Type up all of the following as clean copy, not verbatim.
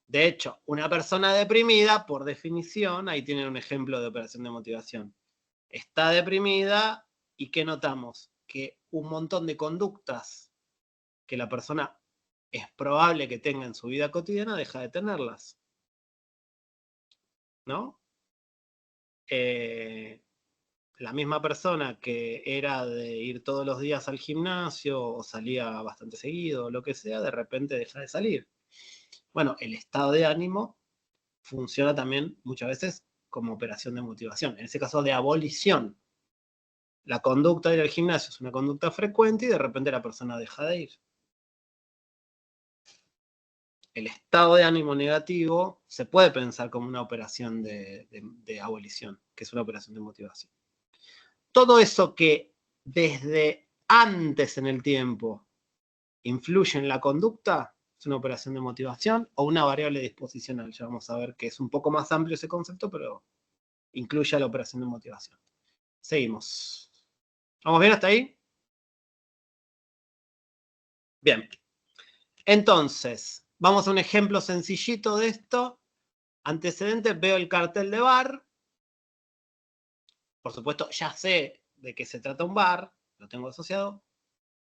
De hecho, una persona deprimida, por definición, ahí tienen un ejemplo de operación de motivación. Está deprimida y ¿qué notamos? Que un montón de conductas que la persona es probable que tenga en su vida cotidiana deja de tenerlas. ¿No? La misma persona que era de ir todos los días al gimnasio o salía bastante seguido o lo que sea, de repente deja de salir. Bueno, el estado de ánimo funciona también muchas veces como operación de motivación, en ese caso de abolición. La conducta de ir al gimnasio es una conducta frecuente y de repente la persona deja de ir. El estado de ánimo negativo se puede pensar como una operación de abolición, que es una operación de motivación. Todo eso que desde antes en el tiempo influye en la conducta es una operación de motivación o una variable disposicional. Ya vamos a ver que es un poco más amplio ese concepto, pero incluye a la operación de motivación. Seguimos. ¿Vamos bien hasta ahí? Bien. Entonces, vamos a un ejemplo sencillito de esto. Antecedentes, veo el cartel de bar. Por supuesto, ya sé de qué se trata un bar, lo tengo asociado.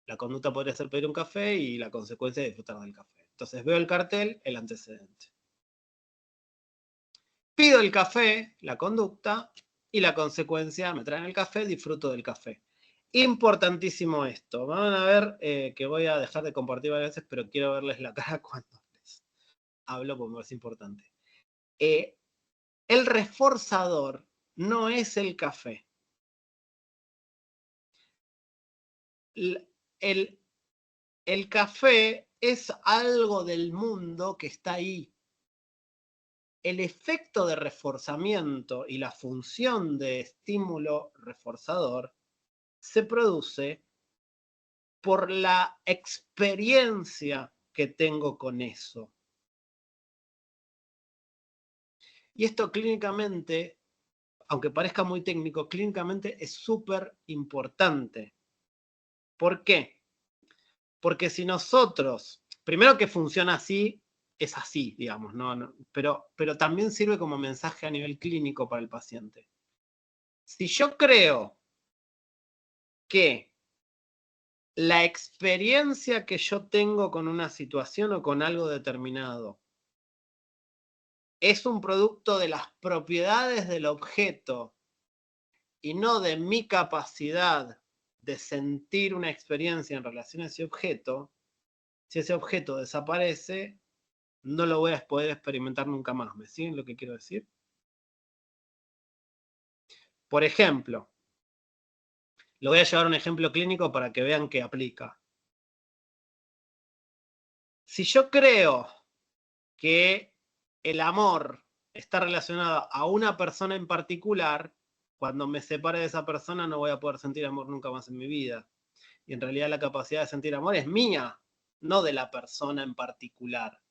La conducta podría ser pedir un café y la consecuencia es disfrutar del café. Entonces veo el cartel, el antecedente. Pido el café, la conducta, y la consecuencia, me traen el café, disfruto del café. Importantísimo esto. Van a ver que voy a dejar de compartir varias veces, pero quiero verles la cara cuando les hablo porque me parece importante. El reforzador no es el café. El café es algo del mundo que está ahí. El efecto de reforzamiento y la función de estímulo reforzador se produce por la experiencia que tengo con eso. Y esto clínicamente, aunque parezca muy técnico, clínicamente es súper importante. ¿Por qué? Porque si nosotros, primero que funciona así, es así, digamos, ¿no? Pero también sirve como mensaje a nivel clínico para el paciente. Si yo creo que la experiencia que yo tengo con una situación o con algo determinado es un producto de las propiedades del objeto y no de mi capacidad de sentir una experiencia en relación a ese objeto, si ese objeto desaparece, no lo voy a poder experimentar nunca más. ¿Me siguen lo que quiero decir? Por ejemplo, lo voy a llevar a un ejemplo clínico para que vean que aplica. Si yo creo que el amor está relacionado a una persona en particular, cuando me separe de esa persona no voy a poder sentir amor nunca más en mi vida. Y en realidad la capacidad de sentir amor es mía, no de la persona en particular.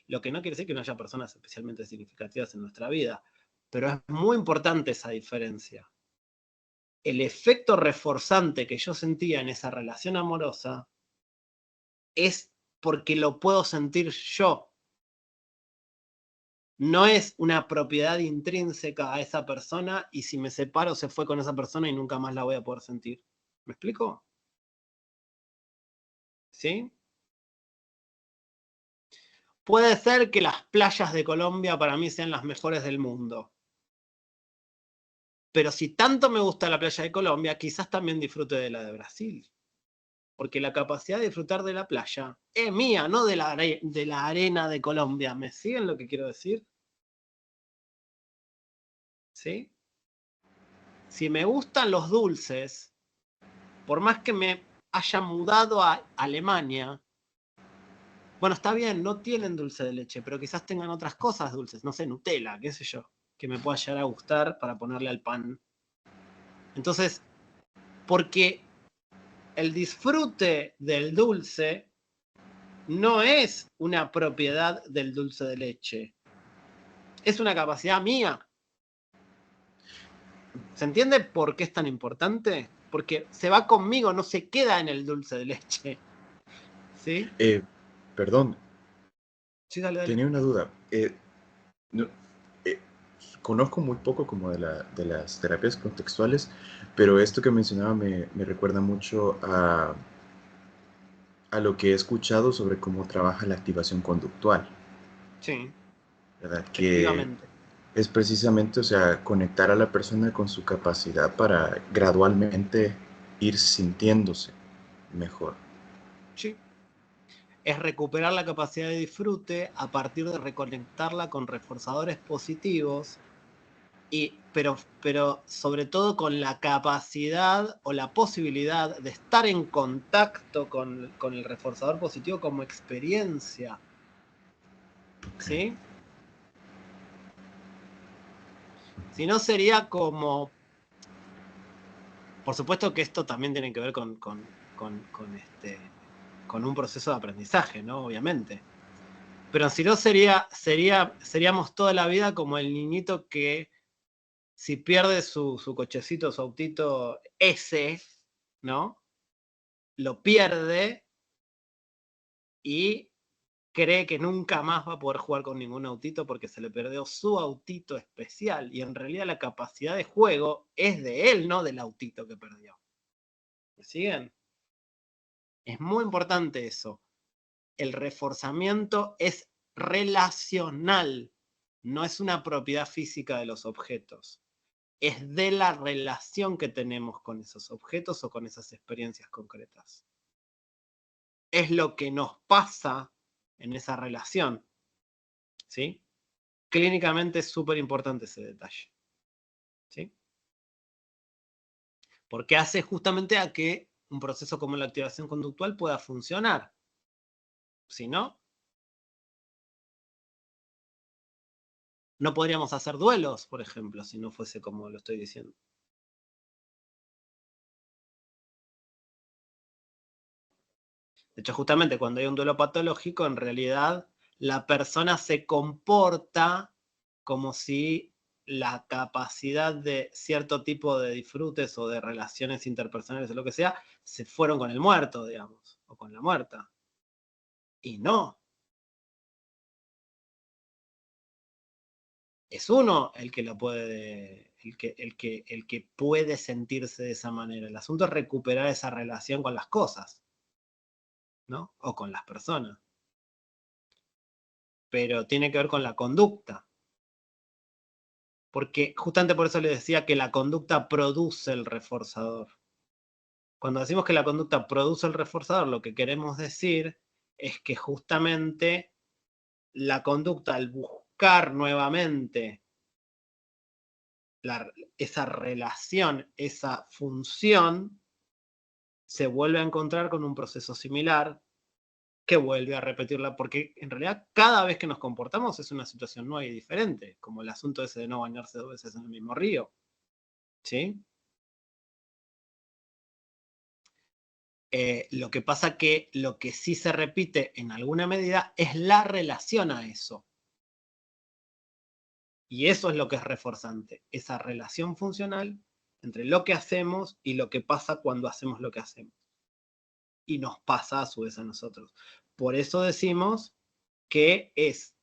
Lo que no quiere decir que no haya personas especialmente significativas en nuestra vida, pero es muy importante esa diferencia. El efecto reforzante que yo sentía en esa relación amorosa es porque lo puedo sentir yo. No es una propiedad intrínseca a esa persona y si me separo se fue con esa persona y nunca más la voy a poder sentir. ¿Me explico? ¿Sí? Puede ser que las playas de Colombia para mí sean las mejores del mundo. Pero si tanto me gusta la playa de Colombia, quizás también disfrute de la de Brasil. Porque la capacidad de disfrutar de la playa es mía, no de la arena de Colombia. ¿Me siguen lo que quiero decir? ¿Sí? Si me gustan los dulces, por más que me haya mudado a Alemania, bueno, está bien, no tienen dulce de leche, pero quizás tengan otras cosas dulces, no sé, Nutella, qué sé yo, que me pueda llegar a gustar para ponerle al pan. Entonces, porque el disfrute del dulce no es una propiedad del dulce de leche, es una capacidad mía. ¿Se entiende por qué es tan importante? Porque se va conmigo, no se queda en el dulce de leche. ¿Sí? Perdón, Sí, dale, dale. Tenía una duda. No, eh, conozco muy poco como de las terapias contextuales, pero esto que mencionaba me recuerda mucho a lo que he escuchado sobre cómo trabaja la activación conductual, Sí, ¿verdad? Que efectivamente. es precisamente, o sea, conectar a la persona con su capacidad para gradualmente ir sintiéndose mejor. Sí. Es recuperar la capacidad de disfrute a partir de reconectarla con reforzadores positivos, pero sobre todo con la capacidad o la posibilidad de estar en contacto con el reforzador positivo como experiencia. Okay. ¿Sí? Si no sería como... Por supuesto que esto también tiene que ver con un proceso de aprendizaje, ¿no? Obviamente. Pero si no seríamos toda la vida como el niñito que si pierde su cochecito, su autito ese, ¿no? Lo pierde y cree que nunca más va a poder jugar con ningún autito porque se le perdió su autito especial. Y en realidad la capacidad de juego es de él, no del autito que perdió. ¿Me siguen? Es muy importante eso. El reforzamiento es relacional, no es una propiedad física de los objetos. Es de la relación que tenemos con esos objetos o con esas experiencias concretas. Es lo que nos pasa en esa relación. ¿Sí? Clínicamente es súper importante ese detalle. ¿Sí? Porque hace justamente a que un proceso como la activación conductual pueda funcionar. Si no, no podríamos hacer duelos, por ejemplo, si no fuese como lo estoy diciendo. De hecho, justamente cuando hay un duelo patológico, en realidad la persona se comporta como si la capacidad de cierto tipo de disfrutes o de relaciones interpersonales o lo que sea, se fueron con el muerto, digamos, o con la muerta. Y no. Es uno el que lo puede, el que puede sentirse de esa manera. El asunto es recuperar esa relación con las cosas, ¿no? O con las personas. Pero tiene que ver con la conducta. Porque justamente por eso les decía que la conducta produce el reforzador. Cuando decimos que la conducta produce el reforzador, lo que queremos decir es que justamente la conducta, al buscar nuevamente esa relación, esa función, se vuelve a encontrar con un proceso similar que vuelve a repetirla, porque en realidad cada vez que nos comportamos es una situación nueva y diferente, como el asunto ese de no bañarse 2 veces en el mismo río. ¿Sí? Lo que pasa que lo que sí se repite en alguna medida es la relación a eso. Y eso es lo que es reforzante, esa relación funcional entre lo que hacemos y lo que pasa cuando hacemos lo que hacemos. Y nos pasa a su vez a nosotros. Por eso decimos que es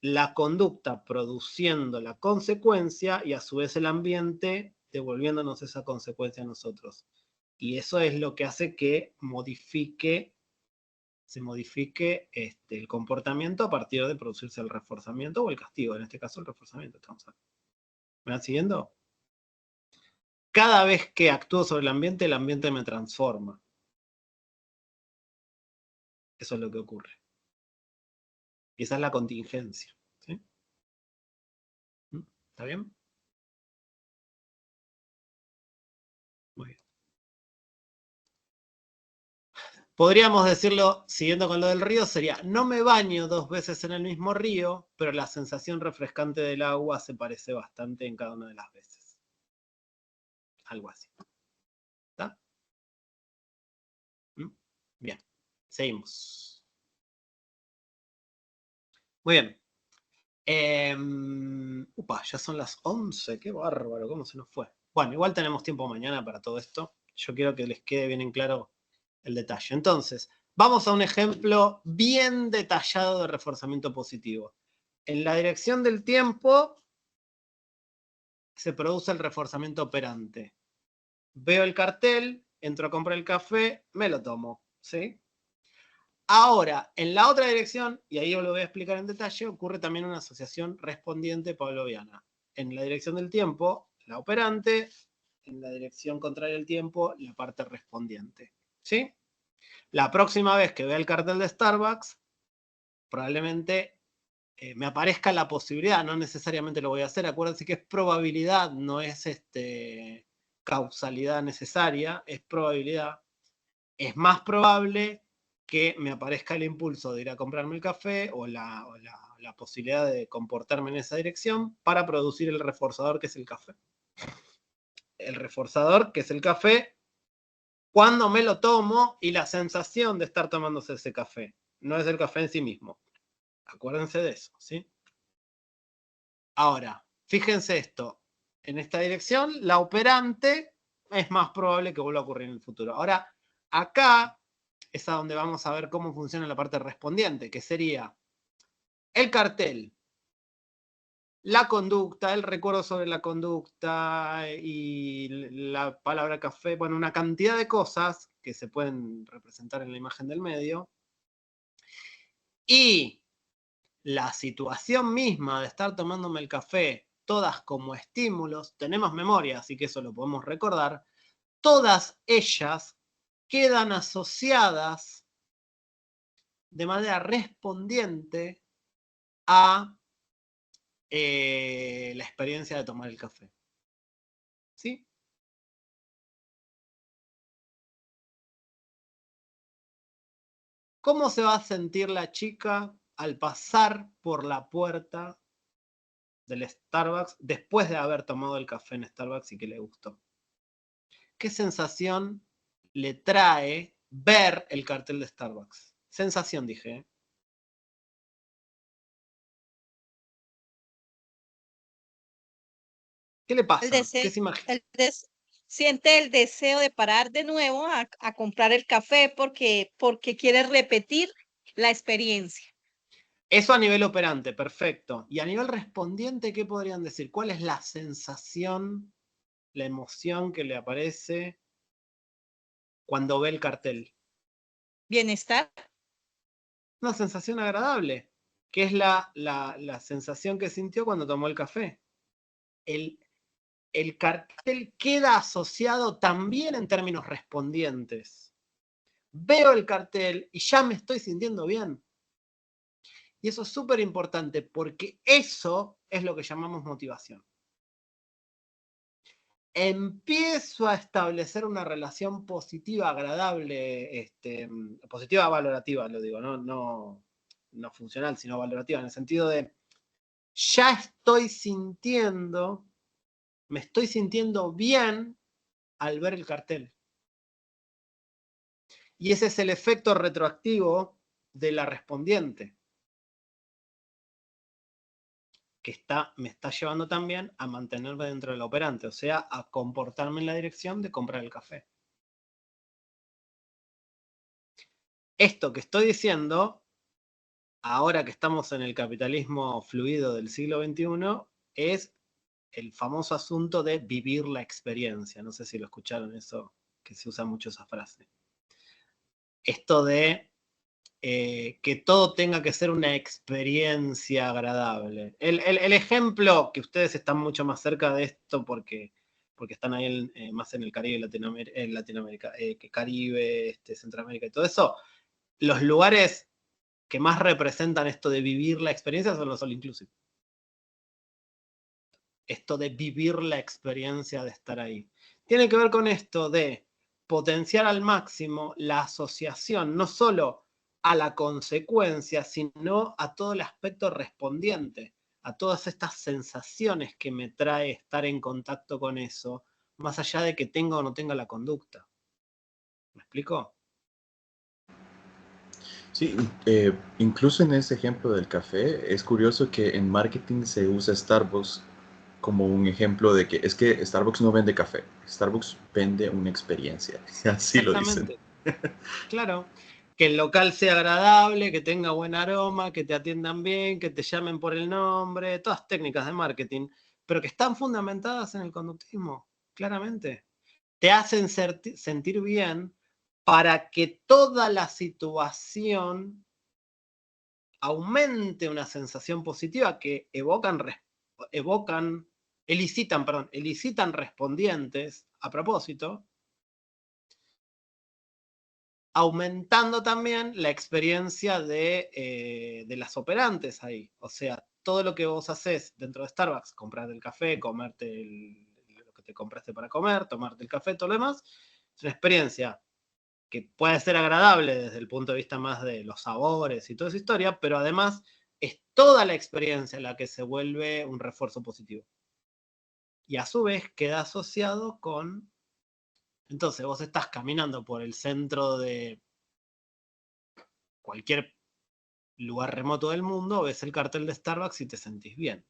la conducta produciendo la consecuencia y a su vez el ambiente devolviéndonos esa consecuencia a nosotros. Y eso es lo que hace que se modifique el comportamiento a partir de producirse el reforzamiento o el castigo, en este caso el reforzamiento. ¿Me van siguiendo? Cada vez que actúo sobre el ambiente me transforma. Eso es lo que ocurre. Y esa es la contingencia. ¿Sí? ¿Está bien? Muy bien. Podríamos decirlo, siguiendo con lo del río, sería, no me baño 2 veces en el mismo río, pero la sensación refrescante del agua se parece bastante en cada una de las veces. Algo así. ¿Está? Bien, seguimos. Muy bien. Ya son las 11, qué bárbaro, cómo se nos fue. Bueno, igual tenemos tiempo mañana para todo esto. Yo quiero que les quede bien en claro el detalle. Entonces, Vamos a un ejemplo bien detallado de reforzamiento positivo. En la dirección del tiempo se produce el reforzamiento operante. Veo el cartel, entro a comprar el café, me lo tomo, ¿sí? Ahora, en la otra dirección, y ahí os lo voy a explicar en detalle, ocurre también una asociación respondiente pavloviana. En la dirección del tiempo, la operante, en la dirección contraria del tiempo, la parte respondiente, ¿sí? La próxima vez que vea el cartel de Starbucks, probablemente me aparezca la posibilidad, no necesariamente lo voy a hacer, acuérdense que es probabilidad, no es causalidad necesaria, es probabilidad. Es más probable que me aparezca el impulso de ir a comprarme el café o la posibilidad de comportarme en esa dirección para producir el reforzador que es el café. El reforzador que es el café cuando me lo tomo y la sensación de estar tomándose ese café. No es el café en sí mismo. Acuérdense de eso, ¿sí? Ahora, fíjense esto. En esta dirección, la operante es más probable que vuelva a ocurrir en el futuro. Ahora, acá es a donde vamos a ver cómo funciona la parte respondiente, que sería el cartel, la conducta, el recuerdo sobre la conducta y la palabra café, bueno, una cantidad de cosas que se pueden representar en la imagen del medio. Y la situación misma de estar tomándome el café, todas como estímulos, tenemos memoria, así que eso lo podemos recordar, todas ellas quedan asociadas de manera respondiente a la experiencia de tomar el café. ¿Sí? ¿Cómo se va a sentir la chica al pasar por la puerta del Starbucks después de haber tomado el café en Starbucks y que le gustó? ¿Qué sensación le trae ver el cartel de Starbucks? Sensación, dije, ¿eh? ¿Qué le El pasa? ¿Qué deseo, se imagina? siente el deseo de parar de nuevo a comprar el café porque quiere repetir la experiencia. Eso a nivel operante, perfecto. Y a nivel respondiente, ¿qué podrían decir? ¿Cuál es la sensación, la emoción que le aparece cuando ve el cartel? Bienestar. Una sensación agradable, que es la sensación que sintió cuando tomó el café. El cartel queda asociado también en términos respondientes. Veo el cartel y ya me estoy sintiendo bien. Y eso es súper importante porque eso es lo que llamamos motivación. Empiezo a establecer una relación positiva, agradable, positiva valorativa, lo digo, no funcional, sino valorativa, en el sentido de ya estoy sintiendo, me estoy sintiendo bien al ver el cartel. Y ese es el efecto retroactivo de la respondiente, que me está llevando también a mantenerme dentro del operante, o sea, a comportarme en la dirección de comprar el café. Esto que estoy diciendo, ahora que estamos en el capitalismo fluido del siglo XXI, es el famoso asunto de vivir la experiencia. No sé si lo escucharon eso, que se usa mucho esa frase. Esto de que todo tenga que ser una experiencia agradable. El ejemplo, que ustedes están mucho más cerca de esto porque están ahí más en el Caribe, Latinoamérica, que Caribe, Centroamérica y todo eso, los lugares que más representan esto de vivir la experiencia son los all inclusive. Esto de vivir la experiencia de estar ahí. Tiene que ver con esto de potenciar al máximo la asociación, no solo a la consecuencia, sino a todo el aspecto respondiente, a todas estas sensaciones que me trae estar en contacto con eso, más allá de que tenga o no tenga la conducta. ¿Me explico? Sí, incluso en ese ejemplo del café, es curioso que en marketing se usa Starbucks como un ejemplo de que es que Starbucks no vende café, Starbucks vende una experiencia, así lo dicen. Exactamente. Claro. que el local sea agradable, que tenga buen aroma, que te atiendan bien, que te llamen por el nombre, todas técnicas de marketing, pero que están fundamentadas en el conductismo, claramente. Te hacen sentir bien para que toda la situación aumente una sensación positiva que elicitan respondientes a propósito, aumentando también la experiencia de las operantes ahí. O sea, todo lo que vos haces dentro de Starbucks, comprarte el café, comerte lo que te compraste para comer, tomarte el café, todo lo demás, es una experiencia que puede ser agradable desde el punto de vista más de los sabores y toda esa historia, pero además es toda la experiencia la que se vuelve un refuerzo positivo. Y a su vez queda asociado con... Entonces vos estás caminando por el centro de cualquier lugar remoto del mundo, ves el cartel de Starbucks y te sentís bien.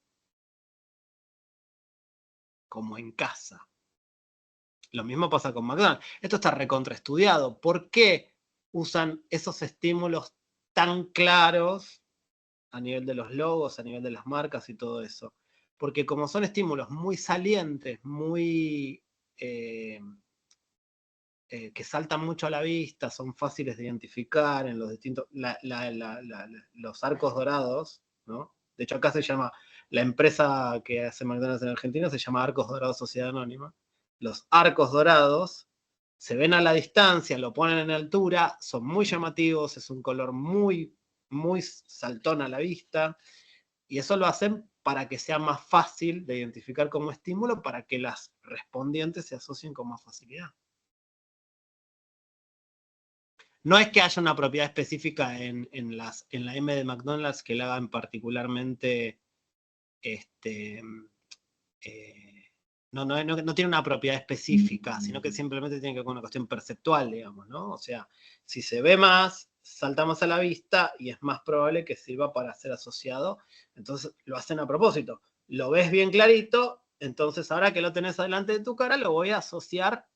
Como en casa. Lo mismo pasa con McDonald's. Esto está recontraestudiado. ¿Por qué usan esos estímulos tan claros a nivel de los logos, a nivel de las marcas y todo eso? Porque como son estímulos muy salientes, muy... que saltan mucho a la vista, son fáciles de identificar en los distintos... los arcos dorados, ¿no? De hecho, acá se llama... La empresa que hace McDonald's en Argentina se llama Arcos Dorados Sociedad Anónima. Los arcos dorados se ven a la distancia, lo ponen en altura, son muy llamativos, es un color muy, muy saltón a la vista, y eso lo hacen para que sea más fácil de identificar como estímulo, para que las respondientes se asocien con más facilidad. No es que haya una propiedad específica en la M de McDonald's que la hagan particularmente, no tiene una propiedad específica, sino que simplemente tiene que ver con una cuestión perceptual, digamos, ¿no? O sea, si se ve más, salta más a la vista y es más probable que sirva para ser asociado, entonces lo hacen a propósito. Lo ves bien clarito, entonces ahora que lo tenés delante de tu cara, lo voy a asociar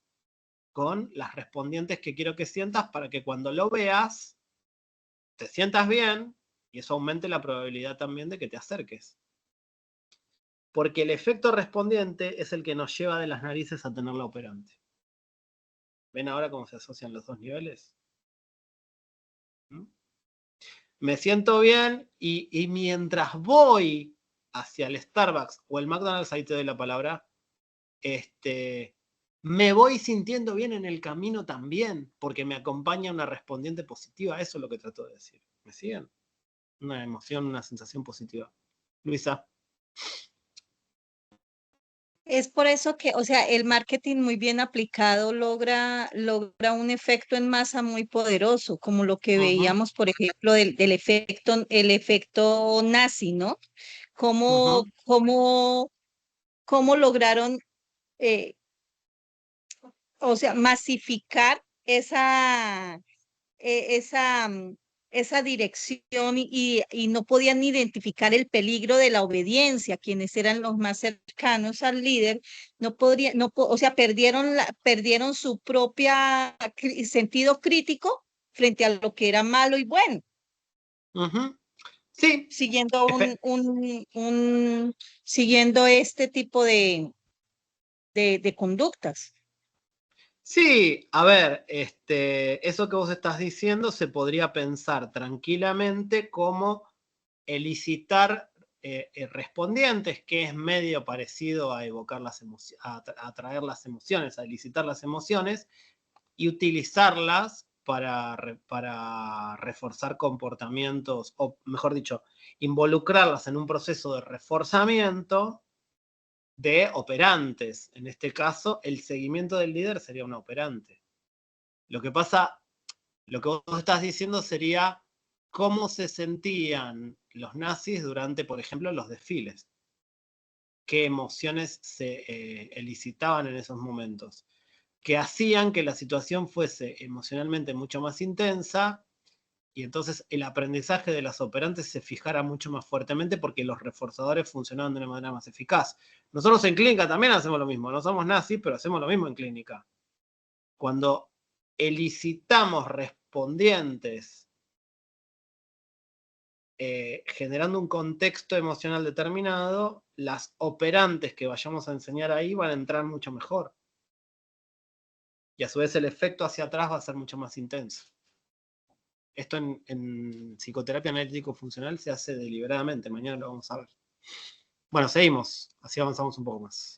con las respondientes que quiero que sientas para que cuando lo veas te sientas bien y eso aumente la probabilidad también de que te acerques. Porque el efecto respondiente es el que nos lleva de las narices a tener la operante. ¿Ven ahora cómo se asocian los dos niveles? ¿Mm? Me siento bien y mientras voy hacia el Starbucks o el McDonald's, ahí te doy la palabra, me voy sintiendo bien en el camino también, porque me acompaña una respondiente positiva. Eso es lo que trato de decir. ¿Me siguen? Una emoción, una sensación positiva. Luisa. Es por eso que, o sea, el marketing muy bien aplicado logra un efecto en masa muy poderoso, como lo que veíamos, por ejemplo, el efecto nazi, ¿no? Cómo, cómo lograron, eh, o sea, masificar esa, esa dirección y no podían identificar el peligro de la obediencia, quienes eran los más cercanos al líder, no podrían, o sea, perdieron su propia sentido crítico frente a lo que era malo y bueno. Sí. Siguiendo siguiendo este tipo de conductas. Sí, a ver, eso que vos estás diciendo se podría pensar tranquilamente como elicitar respondientes, que es medio parecido a evocar las emociones, a atraer las emociones, a elicitar las emociones y utilizarlas para reforzar comportamientos, o mejor dicho, involucrarlas en un proceso de reforzamiento de operantes. En este caso, el seguimiento del líder sería un operante. Lo que pasa, lo que vos estás diciendo sería cómo se sentían los nazis durante, por ejemplo, los desfiles. Qué emociones se elicitaban en esos momentos, que hacían que la situación fuese emocionalmente mucho más intensa y entonces el aprendizaje de las operantes se fijara mucho más fuertemente porque los reforzadores funcionaban de una manera más eficaz. Nosotros en clínica también hacemos lo mismo, no somos nazis, pero hacemos lo mismo en clínica. Cuando elicitamos respondientes generando un contexto emocional determinado, las operantes que vayamos a enseñar ahí van a entrar mucho mejor. Y a su vez el efecto hacia atrás va a ser mucho más intenso. Esto en psicoterapia analítico-funcional se hace deliberadamente. Mañana lo vamos a ver. Bueno, seguimos. Así avanzamos un poco más.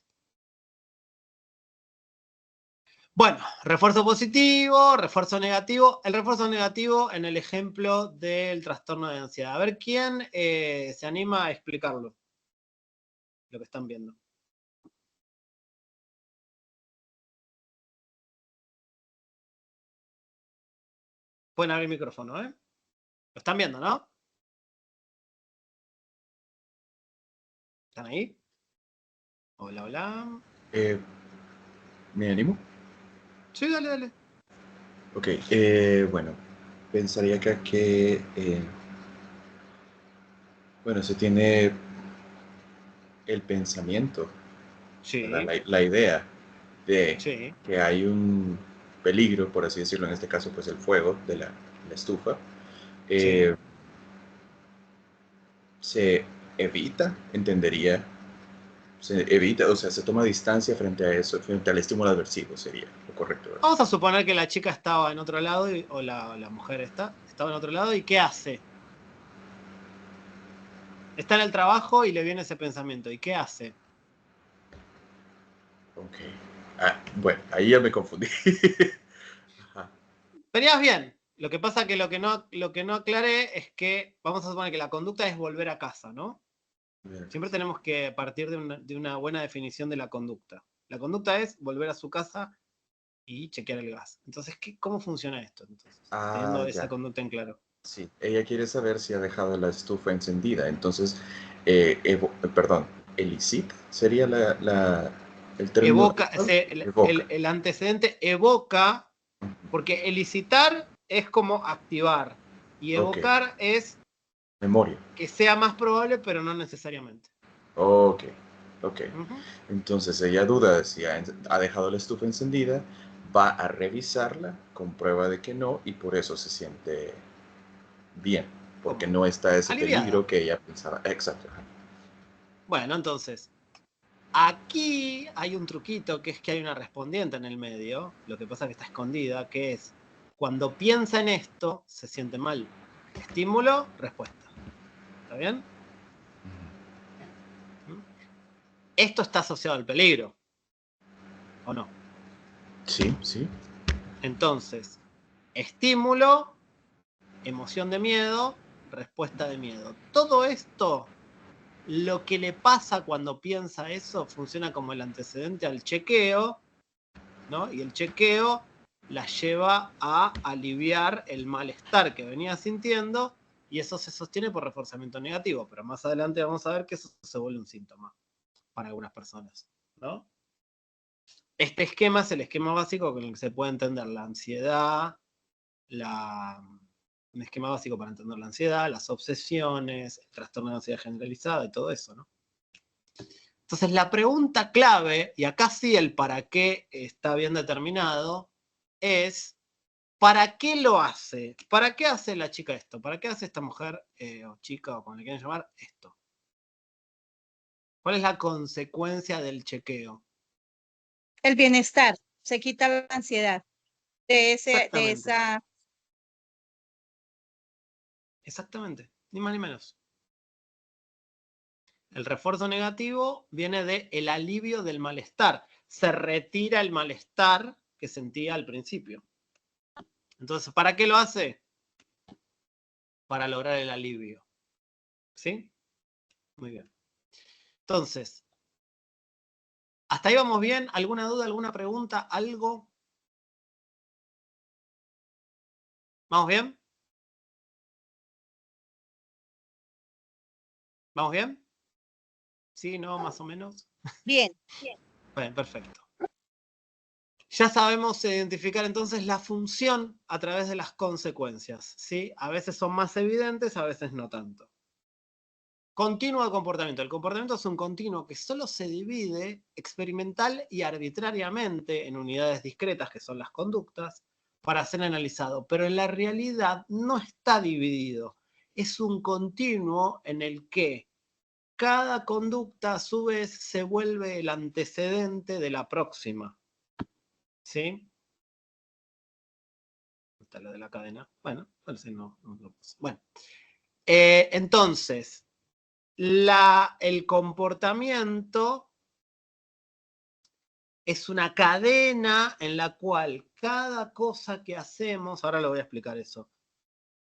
Bueno, refuerzo positivo, refuerzo negativo. El refuerzo negativo en el ejemplo del trastorno de ansiedad. A ver, ¿quién se anima a explicarlo? Lo que están viendo. Pueden abrir el micrófono, ¿eh? Lo están viendo, ¿no? ¿Están ahí? Hola, hola. ¿Me animo? Sí, dale, dale. Ok, bueno, pensaría que bueno, se tiene el pensamiento, ¿verdad? Sí, La idea de sí, que hay un peligro, por así decirlo, en este caso, pues el fuego de la estufa, sí. se evita, entendería, se evita, o sea, se toma distancia frente a eso, frente al estímulo adversivo, sería lo correcto, ¿verdad? Vamos a suponer que la chica estaba en otro lado, o la mujer estaba en otro lado, ¿y qué hace? Está en el trabajo y le viene ese pensamiento, ¿y qué hace? Ok. Ah, bueno, ahí ya me confundí. Ajá. Venías bien. Lo que pasa que lo que no aclaré es que vamos a suponer que la conducta es volver a casa, ¿no? Siempre tenemos que partir de una buena definición de la conducta. La conducta es volver a su casa y chequear el gas. Entonces, ¿cómo funciona esto? Entonces, teniendo esa Ya. conducta en claro. Sí, ella quiere saber si ha dejado la estufa encendida. Entonces, perdón, elicit sería el término Evoca, adecuado? Evoca. el antecedente evoca, porque elicitar es como activar, y Ok, evocar es memoria. que sea más probable, pero no necesariamente. Ok, ok. Ujú. Entonces ella duda de si ha dejado la estufa encendida, va a revisarla, comprueba de que no y por eso se siente bien, porque ¿Cómo? no está ese Aliviada. peligro que ella pensaba. Exacto. Ajá. Bueno, entonces, aquí hay un truquito, que es que hay una respondiente en el medio, lo que pasa es que está escondida, que es, cuando piensa en esto, se siente mal. Estímulo, respuesta. ¿Está bien? ¿Mm? Esto está asociado al peligro, ¿o no? Sí, sí. Entonces, estímulo, emoción de miedo, respuesta de miedo. Todo esto, lo que le pasa cuando piensa eso, funciona como el antecedente al chequeo, ¿no? Y el chequeo la lleva a aliviar el malestar que venía sintiendo, y eso se sostiene por reforzamiento negativo, pero más adelante vamos a ver que eso se vuelve un síntoma para algunas personas, ¿no? Este esquema es el esquema básico con el que se puede entender la ansiedad, un esquema básico para entender la ansiedad, las obsesiones, el trastorno de ansiedad generalizada y todo eso, ¿no? Entonces la pregunta clave, y acá sí el para qué está bien determinado, es ¿para qué lo hace? ¿Para qué hace la chica esto? ¿Para qué hace esta mujer o chica o como le quieran llamar esto? ¿Cuál es la consecuencia del chequeo? El bienestar, se quita la ansiedad de Exactamente, esa. exactamente, ni más ni menos. El refuerzo negativo viene de el alivio del malestar. Se retira el malestar que sentía al principio. Entonces, ¿para qué lo hace? Para lograr el alivio. ¿Sí? Muy bien. Entonces, ¿hasta ahí vamos bien? ¿Alguna duda, alguna pregunta, algo? ¿Vamos bien? ¿Vamos bien? ¿Sí? ¿No? ¿Más o menos? Bien, Bien, perfecto. Ya sabemos identificar entonces la función a través de las consecuencias, ¿sí? A veces son más evidentes, a veces no tanto. Continuo de comportamiento. El comportamiento es un continuo que solo se divide experimental y arbitrariamente en unidades discretas, que son las conductas, para ser analizado, pero en la realidad no está dividido. Es un continuo en el que cada conducta a su vez se vuelve el antecedente de la próxima. ¿Sí? Está lo de la cadena. Bueno, parece no lo puse. Bueno, entonces, el comportamiento es una cadena en la cual cada cosa que hacemos, ahora lo voy a explicar eso,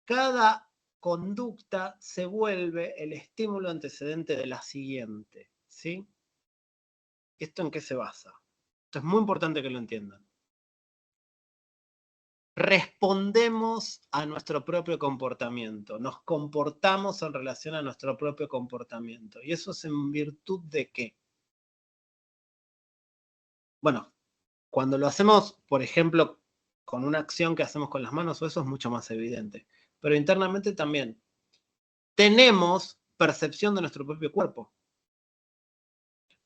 cada conducta se vuelve el estímulo antecedente de la siguiente, ¿sí? ¿Esto en qué se basa? Esto es muy importante que lo entiendan. Respondemos a nuestro propio comportamiento, nos comportamos en relación a nuestro propio comportamiento. ¿Y eso es en virtud de qué? Bueno, cuando lo hacemos, por ejemplo, con una acción que hacemos con las manos, eso es mucho más evidente. Pero internamente también. Tenemos percepción de nuestro propio cuerpo.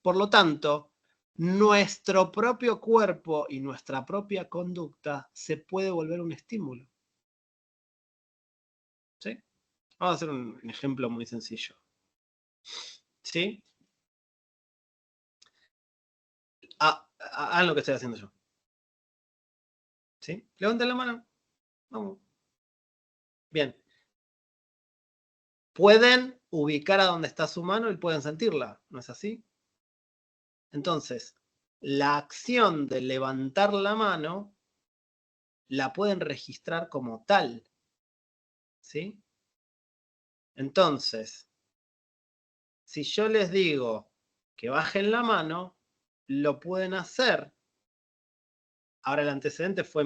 Por lo tanto, nuestro propio cuerpo y nuestra propia conducta se puede volver un estímulo. ¿Sí? Vamos a hacer un ejemplo muy sencillo. ¿Sí? Hagan lo que estoy haciendo yo. ¿Sí? Levanten la mano. Vamos. Bien. Pueden ubicar a dónde está su mano y pueden sentirla, ¿no es así? Entonces, la acción de levantar la mano la pueden registrar como tal, ¿sí? Entonces, si yo les digo que bajen la mano, lo pueden hacer. Ahora el antecedente fue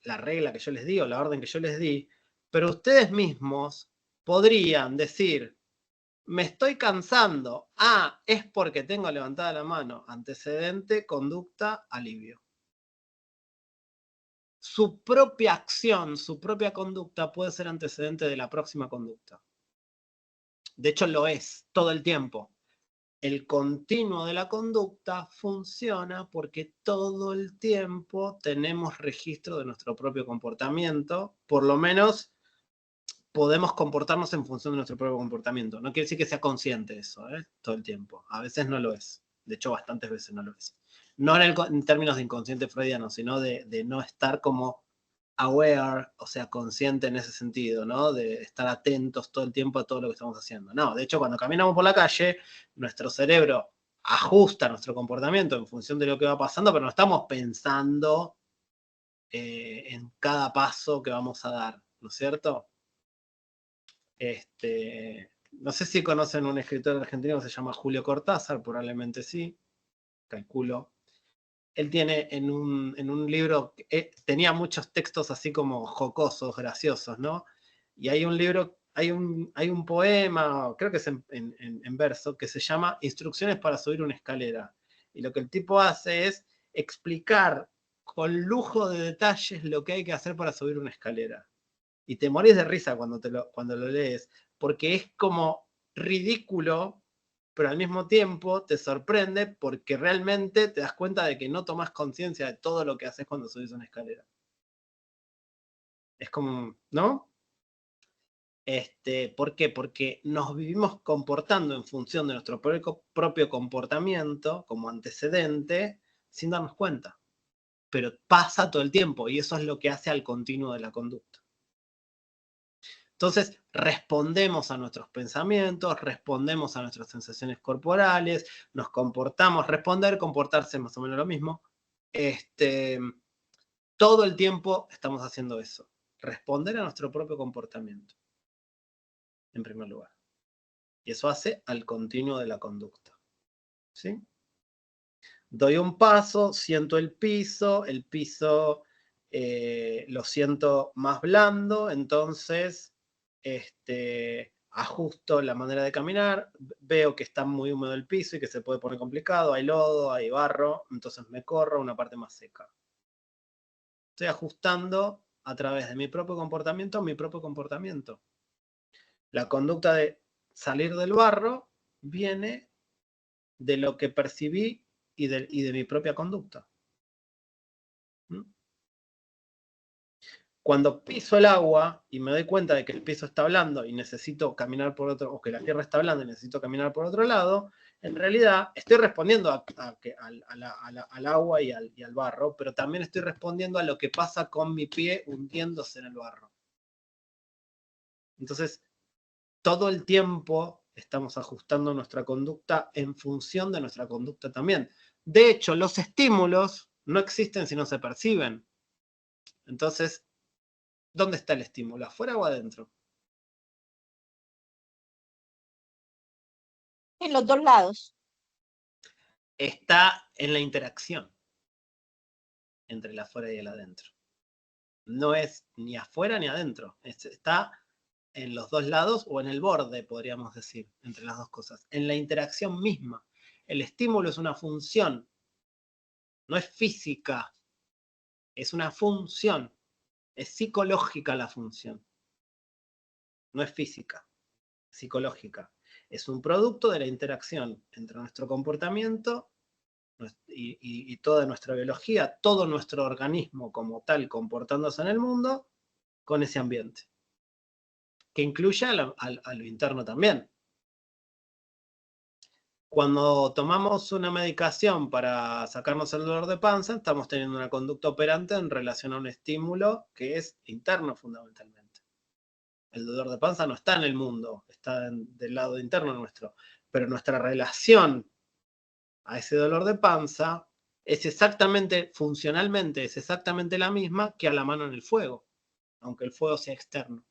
la regla que yo les di o la orden que yo les di, pero ustedes mismos podrían decir, me estoy cansando. Ah, es porque tengo levantada la mano. Antecedente, conducta, alivio. Su propia acción, su propia conducta puede ser antecedente de la próxima conducta. De hecho, lo es todo el tiempo. El continuo de la conducta funciona porque todo el tiempo tenemos registro de nuestro propio comportamiento, por lo menos podemos comportarnos en función de nuestro propio comportamiento. No quiere decir que sea consciente eso, todo el tiempo. A veces no lo es. De hecho, bastantes veces no lo es. No en términos de inconsciente freudiano, sino de no estar como aware, o sea, consciente en ese sentido, ¿no? De estar atentos todo el tiempo a todo lo que estamos haciendo. No, de hecho, cuando caminamos por la calle, nuestro cerebro ajusta nuestro comportamiento en función de lo que va pasando, pero no estamos pensando en cada paso que vamos a dar, ¿no es cierto? No sé si conocen un escritor argentino que se llama Julio Cortázar, probablemente sí, calculo. Él tiene en un libro, tenía muchos textos así como jocosos, graciosos, ¿no? Y hay un libro, hay un poema, creo que es en verso, que se llama Instrucciones para subir una escalera. Y lo que el tipo hace es explicar con lujo de detalles lo que hay que hacer para subir una escalera. Y te morís de risa cuando lo lees, porque es como ridículo, pero al mismo tiempo te sorprende porque realmente te das cuenta de que no tomas conciencia de todo lo que haces cuando subís una escalera. Es como, ¿no? ¿Por qué? Porque nos vivimos comportando en función de nuestro propio comportamiento como antecedente sin darnos cuenta. Pero pasa todo el tiempo y eso es lo que hace al continuo de la conducta. Entonces, respondemos a nuestros pensamientos, respondemos a nuestras sensaciones corporales, nos comportamos, responder, comportarse, más o menos lo mismo. Todo el tiempo estamos haciendo eso. Responder a nuestro propio comportamiento, en primer lugar. Y eso hace al continuo de la conducta. ¿Sí? Doy un paso, siento el piso lo siento más blando, entonces ajusto la manera de caminar, veo que está muy húmedo el piso y que se puede poner complicado, hay lodo, hay barro, entonces me corro a una parte más seca. Estoy ajustando a través de mi propio comportamiento. La conducta de salir del barro viene de lo que percibí y de mi propia conducta. Cuando piso el agua y me doy cuenta de que el piso está blando y necesito caminar por otro, o que la tierra está blanda y necesito caminar por otro lado, en realidad estoy respondiendo al agua y al barro, pero también estoy respondiendo a lo que pasa con mi pie hundiéndose en el barro. Entonces, todo el tiempo estamos ajustando nuestra conducta en función de nuestra conducta también. De hecho, los estímulos no existen si no se perciben. Entonces, ¿dónde está el estímulo? ¿Afuera o adentro? En los dos lados. Está en la interacción entre el afuera y el adentro. No es ni afuera ni adentro. Está en los dos lados o en el borde, podríamos decir, entre las dos cosas. En la interacción misma. El estímulo es una función, no es física, es una función. Es psicológica la función. No es física, es psicológica. Es un producto de la interacción entre nuestro comportamiento y toda nuestra biología, todo nuestro organismo como tal comportándose en el mundo con ese ambiente, que incluye a lo interno también. Cuando tomamos una medicación para sacarnos el dolor de panza, estamos teniendo una conducta operante en relación a un estímulo que es interno fundamentalmente. El dolor de panza no está en el mundo, está del lado interno nuestro, pero nuestra relación a ese dolor de panza es exactamente, funcionalmente, es exactamente la misma que a la mano en el fuego, aunque el fuego sea externo.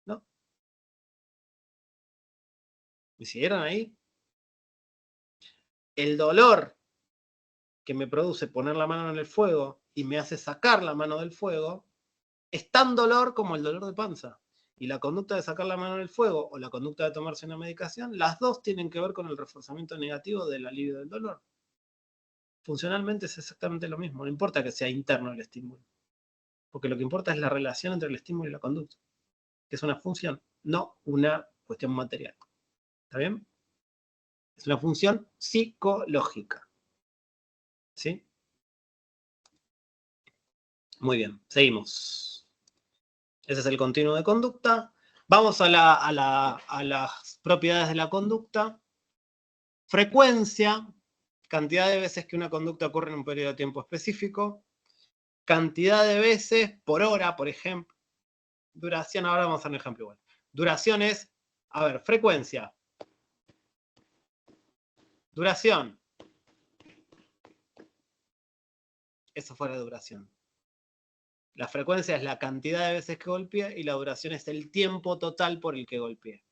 ¿No? ¿Me siguieron ahí? El dolor que me produce poner la mano en el fuego y me hace sacar la mano del fuego es tan dolor como el dolor de panza. Y la conducta de sacar la mano del fuego o la conducta de tomarse una medicación, las dos tienen que ver con el reforzamiento negativo del alivio del dolor. Funcionalmente es exactamente lo mismo, no importa que sea interno el estímulo, porque lo que importa es la relación entre el estímulo y la conducta, que es una función, no una cuestión material. ¿Está bien? Es una función psicológica. ¿Sí? Muy bien, seguimos. Ese es el continuo de conducta. Vamos a las propiedades de la conducta. Frecuencia, cantidad de veces que una conducta ocurre en un periodo de tiempo específico. Cantidad de veces por hora, por ejemplo. Duración, ahora vamos a hacer un ejemplo igual. Duración es, a ver, frecuencia. Duración. Eso fue la duración. La frecuencia es la cantidad de veces que golpeé y la duración es el tiempo total por el que golpeé.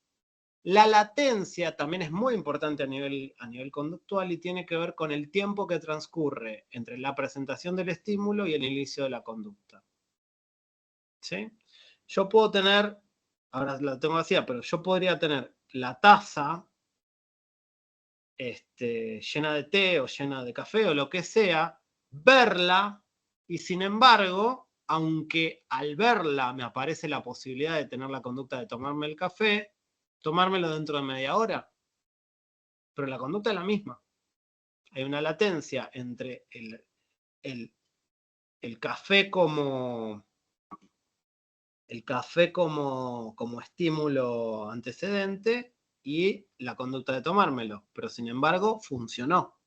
La latencia también es muy importante a nivel conductual y tiene que ver con el tiempo que transcurre entre la presentación del estímulo y el inicio de la conducta. ¿Sí? Yo puedo tener, ahora la tengo vacía, pero yo podría tener la taza llena de té o llena de café o lo que sea, verla y sin embargo, aunque al verla me aparece la posibilidad de tener la conducta de tomarme el café, tomármelo dentro de media hora. Pero la conducta es la misma. Hay una latencia entre el café como estímulo antecedente y la conducta de tomármelo, pero sin embargo funcionó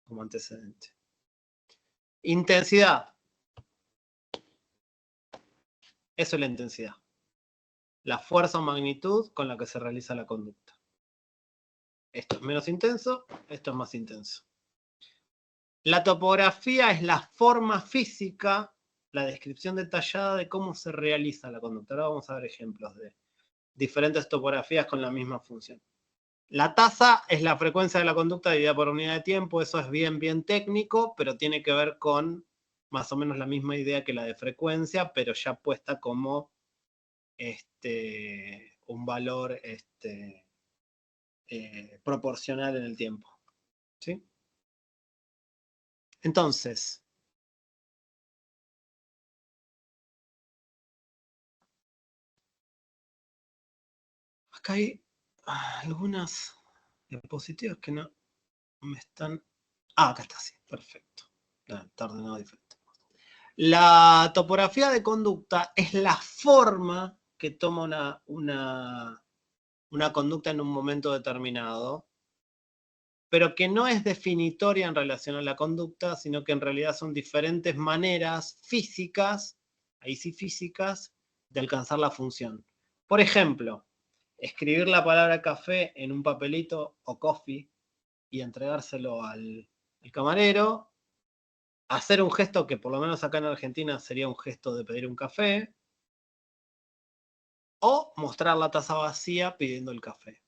como antecedente. Intensidad. Eso es la intensidad. La fuerza o magnitud con la que se realiza la conducta. Esto es menos intenso, esto es más intenso. La topografía es la forma física, la descripción detallada de cómo se realiza la conducta. Ahora vamos a ver ejemplos de diferentes topografías con la misma función. La tasa es la frecuencia de la conducta dividida por unidad de tiempo. Eso es bien técnico, pero tiene que ver con más o menos la misma idea que la de frecuencia, pero ya puesta como un valor proporcional en el tiempo. ¿Sí? Entonces, acá hay algunas diapositivas que no me están... Ah, acá está, sí, perfecto. Está ordenado diferente. La topografía de conducta es la forma que toma una conducta en un momento determinado, pero que no es definitoria en relación a la conducta, sino que en realidad son diferentes maneras físicas, ahí sí físicas, de alcanzar la función. Por ejemplo, escribir la palabra café en un papelito o coffee y entregárselo al camarero, hacer un gesto que por lo menos acá en Argentina sería un gesto de pedir un café, o mostrar la taza vacía pidiendo el café.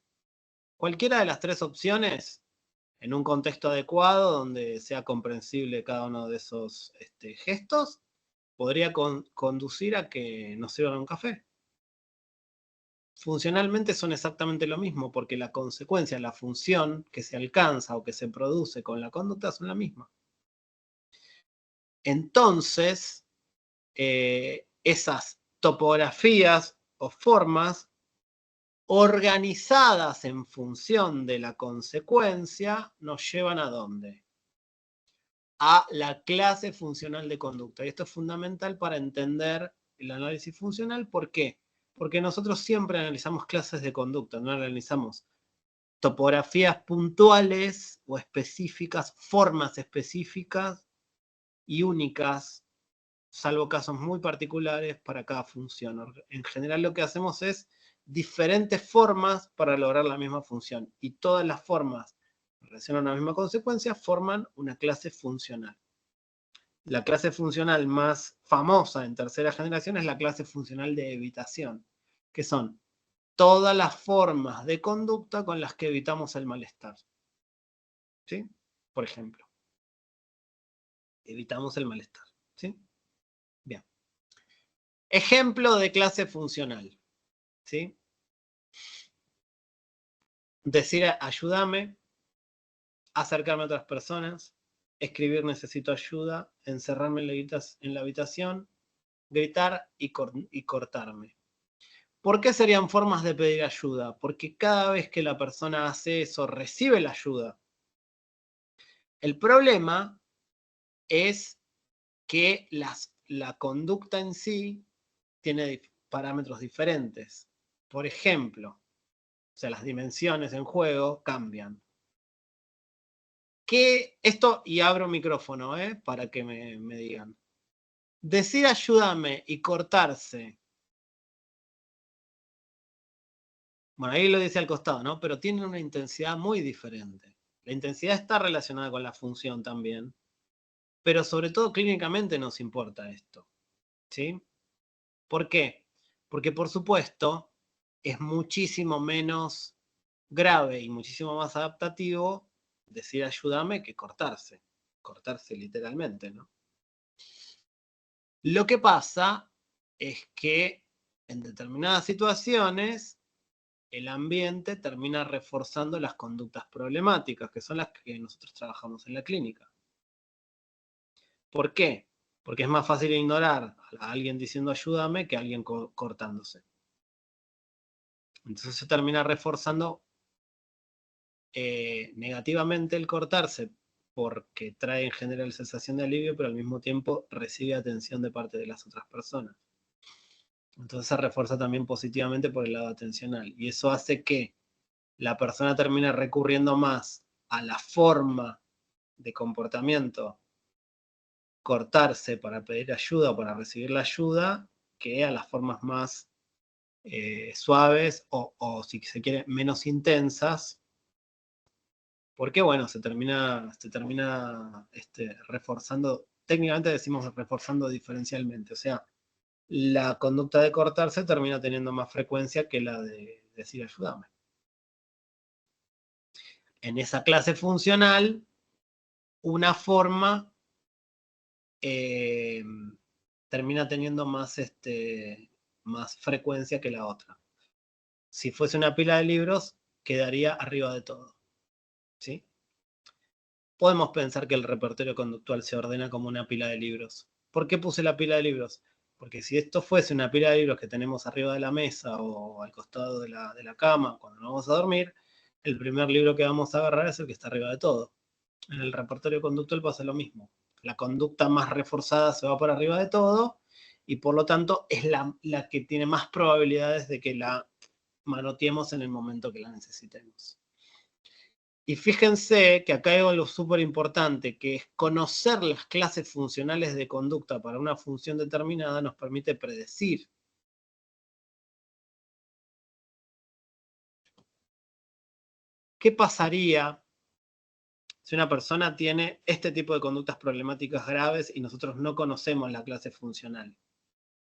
Cualquiera de las tres opciones, en un contexto adecuado donde sea comprensible cada uno de esos gestos, podría conducir a que nos sirvan un café. Funcionalmente son exactamente lo mismo, porque la consecuencia, la función que se alcanza o que se produce con la conducta son la misma. Entonces, esas topografías o formas organizadas en función de la consecuencia nos llevan ¿a dónde? A la clase funcional de conducta. Y esto es fundamental para entender el análisis funcional. ¿Por qué? Porque nosotros siempre analizamos clases de conducta, no analizamos topografías puntuales o específicas, formas específicas y únicas, salvo casos muy particulares para cada función. En general lo que hacemos es diferentes formas para lograr la misma función, y todas las formas en relación a una misma consecuencia forman una clase funcional. La clase funcional más famosa en tercera generación es la clase funcional de evitación, que son todas las formas de conducta con las que evitamos el malestar. ¿Sí? Por ejemplo, evitamos el malestar. ¿Sí? Bien. Ejemplo de clase funcional. ¿Sí? Decir ayúdame, acercarme a otras personas, escribir necesito ayuda, encerrarme en la habitación, gritar y cortarme. ¿Por qué serían formas de pedir ayuda? Porque cada vez que la persona hace eso, recibe la ayuda. El problema es que la conducta en sí tiene parámetros diferentes. Por ejemplo, o sea, las dimensiones en juego cambian. Esto, y abro micrófono, para que me digan. Decir ayúdame y cortarse. Bueno, ahí lo dice al costado, ¿no? Pero tiene una intensidad muy diferente. La intensidad está relacionada con la función también, pero sobre todo clínicamente nos importa esto, ¿sí? ¿Por qué? Porque por supuesto es muchísimo menos grave y muchísimo más adaptativo decir ayúdame que cortarse literalmente, ¿no? Lo que pasa es que en determinadas situaciones el ambiente termina reforzando las conductas problemáticas, que son las que nosotros trabajamos en la clínica. ¿Por qué? Porque es más fácil ignorar a alguien diciendo ayúdame que a alguien cortándose. Entonces se termina reforzando negativamente el cortarse, porque trae en general sensación de alivio, pero al mismo tiempo recibe atención de parte de las otras personas. Entonces se refuerza también positivamente por el lado atencional. Y eso hace que la persona termine recurriendo más a la forma de comportamiento, cortarse para pedir ayuda o para recibir la ayuda, que a las formas más suaves o, si se quiere, menos intensas, porque bueno, se termina reforzando, técnicamente decimos reforzando diferencialmente, o sea, la conducta de cortarse termina teniendo más frecuencia que la de decir ayúdame. En esa clase funcional, una forma termina teniendo más frecuencia que la otra. Si fuese una pila de libros, quedaría arriba de todo. ¿Sí? Podemos pensar que el repertorio conductual se ordena como una pila de libros. ¿Por qué puse la pila de libros? Porque si esto fuese una pila de libros que tenemos arriba de la mesa o al costado de la cama cuando nos vamos a dormir, el primer libro que vamos a agarrar es el que está arriba de todo. En el repertorio conductual pasa lo mismo. La conducta más reforzada se va por arriba de todo y por lo tanto es la que tiene más probabilidades de que la manoteemos en el momento que la necesitemos. Y fíjense que acá hay algo súper importante, que es conocer las clases funcionales de conducta para una función determinada nos permite predecir. ¿Qué pasaría si una persona tiene este tipo de conductas problemáticas graves y nosotros no conocemos la clase funcional?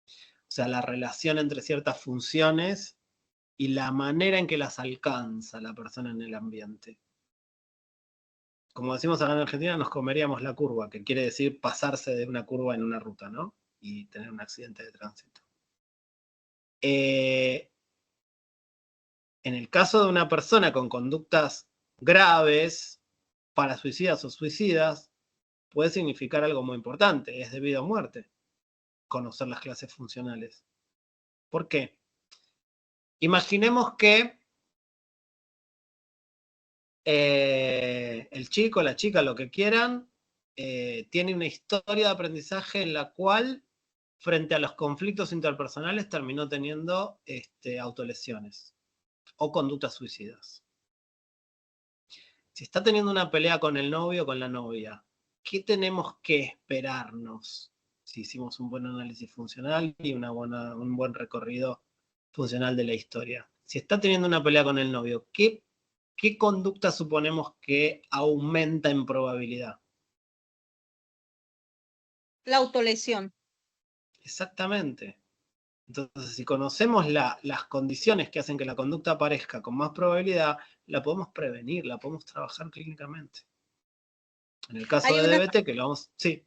O sea, la relación entre ciertas funciones y la manera en que las alcanza la persona en el ambiente. Como decimos acá en Argentina, nos comeríamos la curva, que quiere decir pasarse de una curva en una ruta, ¿no? Y tener un accidente de tránsito. En el caso de una persona con conductas graves, para suicidas o suicidas, puede significar algo muy importante, es de vida o muerte, conocer las clases funcionales. ¿Por qué? Imaginemos que el chico, la chica, lo que quieran, tiene una historia de aprendizaje en la cual, frente a los conflictos interpersonales, terminó teniendo autolesiones o conductas suicidas. Si está teniendo una pelea con el novio o con la novia, ¿qué tenemos que esperarnos si hicimos un buen análisis funcional y un buen recorrido funcional de la historia? Si está teniendo una pelea con el novio, ¿qué conducta suponemos que aumenta en probabilidad? La autolesión. Exactamente. Entonces, si conocemos las condiciones que hacen que la conducta aparezca con más probabilidad, la podemos prevenir, la podemos trabajar clínicamente. En el caso de DBT, que lo vamos... Sí.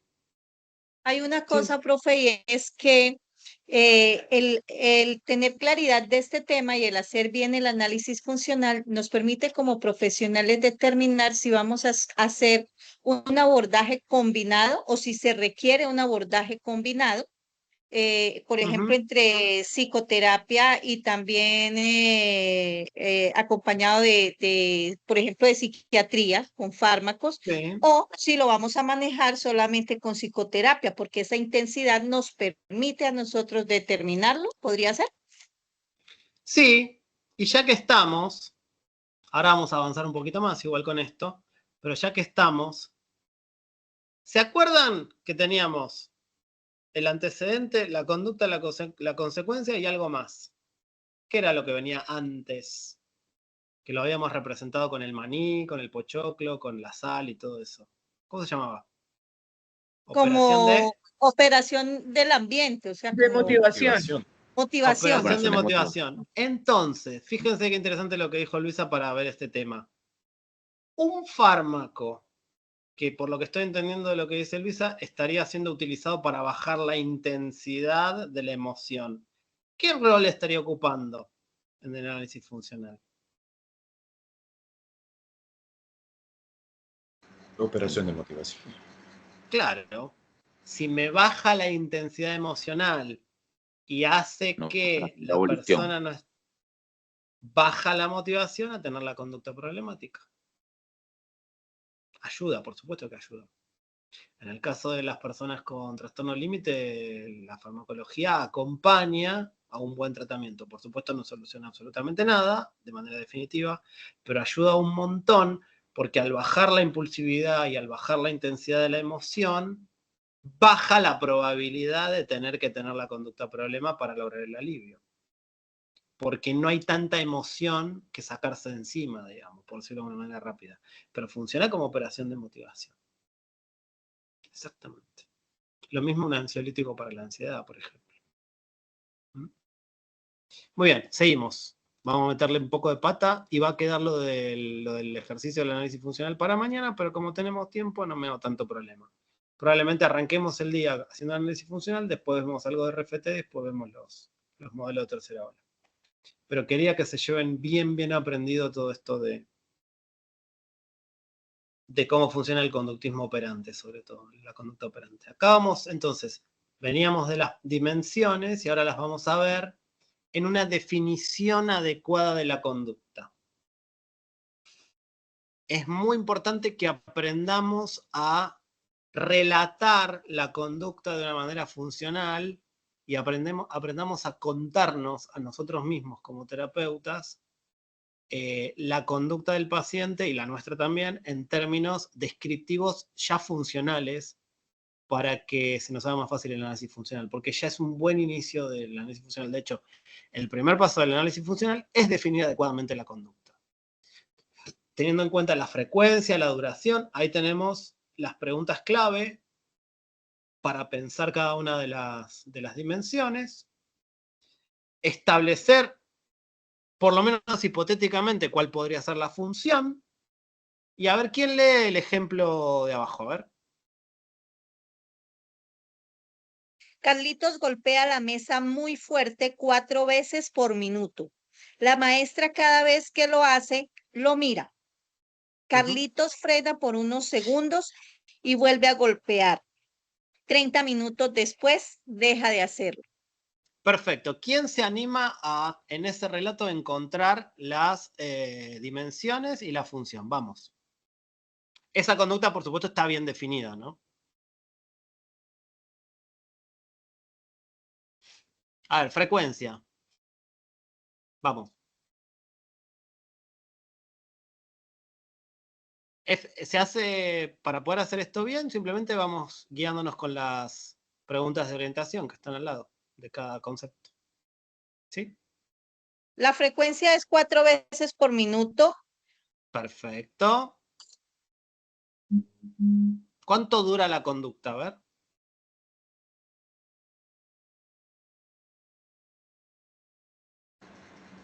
Hay una Sí. cosa, profe, y es que el tener claridad de este tema y el hacer bien el análisis funcional nos permite como profesionales determinar si vamos a hacer un abordaje combinado o si se requiere un abordaje combinado. Por ejemplo, entre psicoterapia y también acompañado por ejemplo, de psiquiatría con fármacos, Sí. o si lo vamos a manejar solamente con psicoterapia, porque esa intensidad nos permite a nosotros determinarlo, ¿podría ser? Sí, y ya que estamos, ahora vamos a avanzar un poquito más igual con esto, pero ya que estamos, ¿se acuerdan que teníamos el antecedente, la conducta, la consecuencia y algo más? ¿Qué era lo que venía antes? Que lo habíamos representado con el maní, con el pochoclo, con la sal y todo eso. ¿Cómo se llamaba? Operación de... Como operación del ambiente, o sea, De como motivación. motivación. Operación de Operación de motivación. Entonces, fíjense qué interesante lo que dijo Luisa para ver este tema. Un fármaco que, por lo que estoy entendiendo de lo que dice Luisa, estaría siendo utilizado para bajar la intensidad de la emoción. ¿Qué rol estaría ocupando en el análisis funcional? Operación de motivación. Claro, si me baja la intensidad emocional y hace No, que la la evolución. persona no baja la motivación a tener la conducta problemática. Ayuda, por supuesto que ayuda. En el caso de las personas con trastorno límite, la farmacología acompaña a un buen tratamiento. Por supuesto no soluciona absolutamente nada de manera definitiva, pero ayuda un montón porque al bajar la impulsividad y al bajar la intensidad de la emoción, baja la probabilidad de tener que tener la conducta problema para lograr el alivio. Porque no hay tanta emoción que sacarse de encima, digamos, por decirlo de una manera rápida. Pero funciona como operación de motivación. Exactamente. Lo mismo un ansiolítico para la ansiedad, por ejemplo. Muy bien, seguimos. Vamos a meterle un poco de pata y va a quedar lo del ejercicio del análisis funcional para mañana, pero como tenemos tiempo no me hago tanto problema. Probablemente arranquemos el día haciendo análisis funcional, después vemos algo de RFT, después vemos los modelos de tercera ola. Pero quería que se lleven bien aprendido todo esto de cómo funciona el conductismo operante, sobre todo, la conducta operante. Acá vamos, entonces, veníamos de las dimensiones y ahora las vamos a ver en una definición adecuada de la conducta. Es muy importante que aprendamos a relatar la conducta de una manera funcional y aprendamos a contarnos a nosotros mismos como terapeutas la conducta del paciente y la nuestra también en términos descriptivos ya funcionales para que se nos haga más fácil el análisis funcional, porque ya es un buen inicio del análisis funcional. De hecho, el primer paso del análisis funcional es definir adecuadamente la conducta. Teniendo en cuenta la frecuencia, la duración, ahí tenemos las preguntas clave para pensar cada una de las dimensiones, establecer, por lo menos hipotéticamente, cuál podría ser la función, y a ver quién lee el ejemplo de abajo, a ver. Carlitos golpea la mesa muy fuerte 4 veces por minuto. La maestra cada vez que lo hace, lo mira. Carlitos frena por unos segundos y vuelve a golpear. 30 minutos después, deja de hacerlo. Perfecto. ¿Quién se anima a, en ese relato, encontrar las dimensiones y la función? Vamos. Esa conducta, por supuesto, está bien definida, ¿no? A ver, frecuencia. Vamos. Se hace, para poder hacer esto bien, simplemente vamos guiándonos con las preguntas de orientación que están al lado de cada concepto. ¿Sí? La frecuencia es 4 veces por minuto. Perfecto. ¿Cuánto dura la conducta? A ver.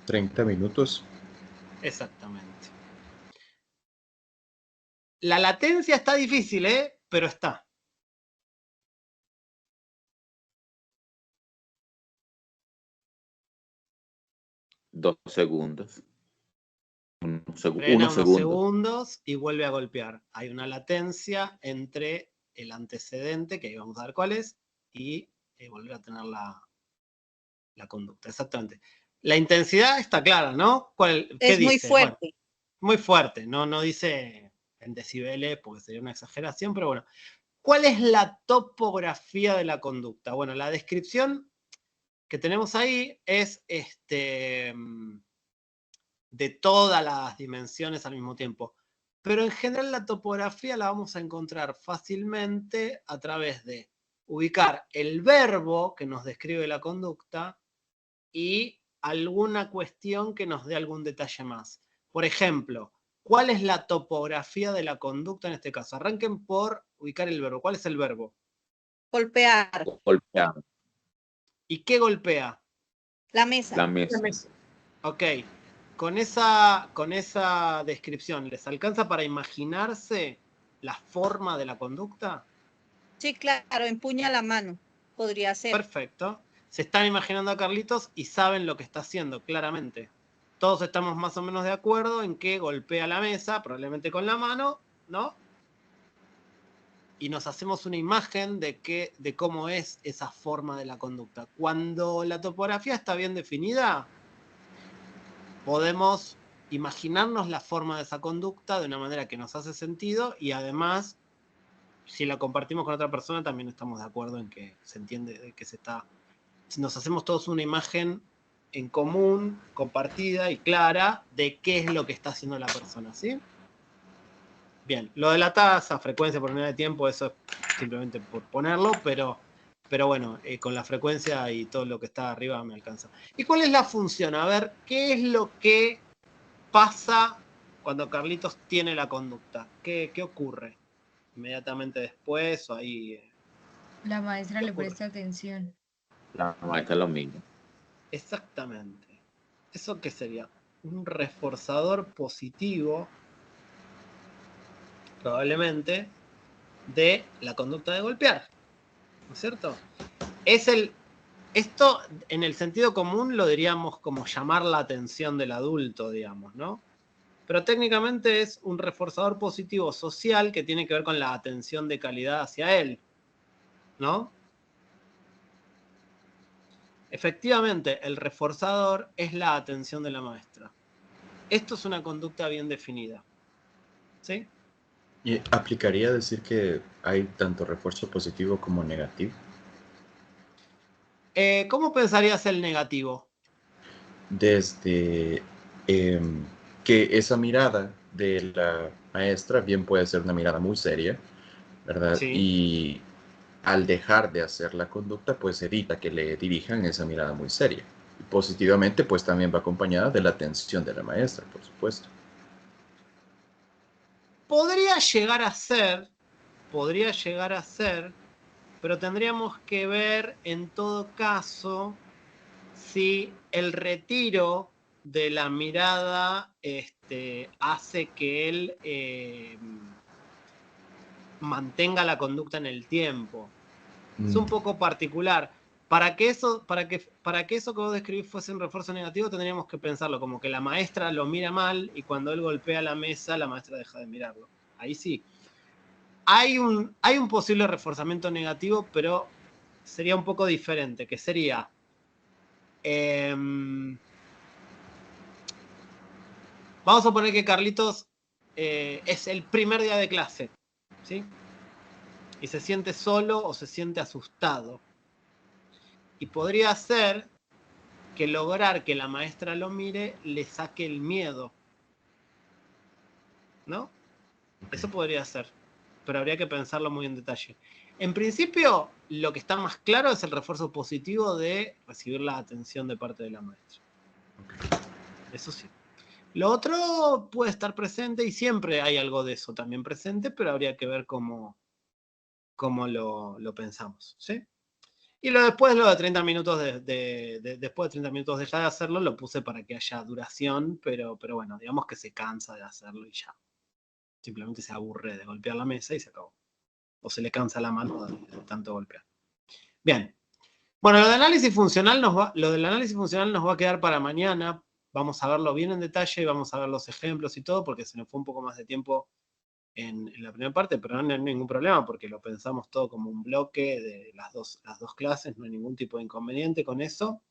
¿30 minutos? Exactamente. La latencia está difícil, pero está. Dos segundos. Frena Unos unos segundos. segundos y vuelve a golpear. Hay una latencia entre el antecedente, que ahí vamos a ver cuál es, y volver a tener la conducta. Exactamente. La intensidad está clara, ¿no? ¿Qué Es muy dice? fuerte. Bueno, muy fuerte, no dice en decibeles porque sería una exageración, pero bueno. ¿Cuál es la topografía de la conducta? Bueno, la descripción que tenemos ahí es de todas las dimensiones al mismo tiempo. Pero en general la topografía la vamos a encontrar fácilmente a través de ubicar el verbo que nos describe la conducta y alguna cuestión que nos dé algún detalle más. Por ejemplo, ¿cuál es la topografía de la conducta en este caso? Arranquen por ubicar el verbo. ¿Cuál es el verbo? Golpear. Golpear. ¿Y qué golpea? La mesa. La mesa. Ok. Con esa descripción, ¿les alcanza para imaginarse la forma de la conducta? Sí, claro, empuña la mano. Podría ser. Perfecto. Se están imaginando a Carlitos y saben lo que está haciendo, claramente. Todos estamos más o menos de acuerdo en que golpea la mesa, probablemente con la mano, ¿no? Y nos hacemos una imagen de cómo es esa forma de la conducta. Cuando la topografía está bien definida, podemos imaginarnos la forma de esa conducta de una manera que nos hace sentido y además, si la compartimos con otra persona, también estamos de acuerdo en que se entiende de que nos hacemos todos una imagen en común, compartida y clara de qué es lo que está haciendo la persona, ¿sí? Bien, lo de la tasa, frecuencia por unidad de tiempo, eso es simplemente por ponerlo, pero bueno, con la frecuencia y todo lo que está arriba me alcanza. ¿Y cuál es la función? A ver, ¿qué es lo que pasa cuando Carlitos tiene la conducta? ¿Qué ocurre? Inmediatamente después o ahí... La maestra le presta atención. La maestra lo mismo. Exactamente. ¿Eso qué sería? Un reforzador positivo, probablemente, de la conducta de golpear. ¿No es cierto? Esto, en el sentido común, lo diríamos como llamar la atención del adulto, digamos, ¿no? Pero técnicamente es un reforzador positivo social que tiene que ver con la atención de calidad hacia él, ¿no? Efectivamente, el reforzador es la atención de la maestra. Esto es una conducta bien definida, ¿sí? ¿Y aplicaría decir que hay tanto refuerzo positivo como negativo? ¿Cómo pensarías el negativo? Desde que esa mirada de la maestra bien puede ser una mirada muy seria, ¿verdad? Sí. Y al dejar de hacer la conducta, pues evita que le dirijan esa mirada muy seria. Y positivamente, pues también va acompañada de la atención de la maestra, por supuesto. Podría llegar a ser, pero tendríamos que ver en todo caso si el retiro de la mirada hace que él mantenga la conducta en el tiempo. Es un poco particular. Para que eso que vos describís fuese un refuerzo negativo, tendríamos que pensarlo como que la maestra lo mira mal y cuando él golpea la mesa, la maestra deja de mirarlo. Ahí sí. Hay un posible reforzamiento negativo, pero sería un poco diferente, que sería vamos a poner que Carlitos es el primer día de clase, ¿sí? Y se siente solo o se siente asustado. Y podría ser que lograr que la maestra lo mire le saque el miedo, ¿no? Eso podría ser, pero habría que pensarlo muy en detalle. En principio, lo que está más claro es el refuerzo positivo de recibir la atención de parte de la maestra. Eso sí. Lo otro puede estar presente y siempre hay algo de eso también presente, pero habría que ver cómo lo pensamos, ¿sí? Y después lo de 30 minutos después de 30 minutos dejar de hacerlo, lo puse para que haya duración, pero bueno, digamos que se cansa de hacerlo y ya. Simplemente se aburre de golpear la mesa y se acabó. O se le cansa la mano de tanto golpear. Bien. Bueno, lo del análisis funcional nos va a quedar para mañana. Vamos a verlo bien en detalle y vamos a ver los ejemplos y todo, porque se nos fue un poco más de tiempo en la primera parte, pero no hay ningún problema porque lo pensamos todo como un bloque de las dos clases, no hay ningún tipo de inconveniente con eso.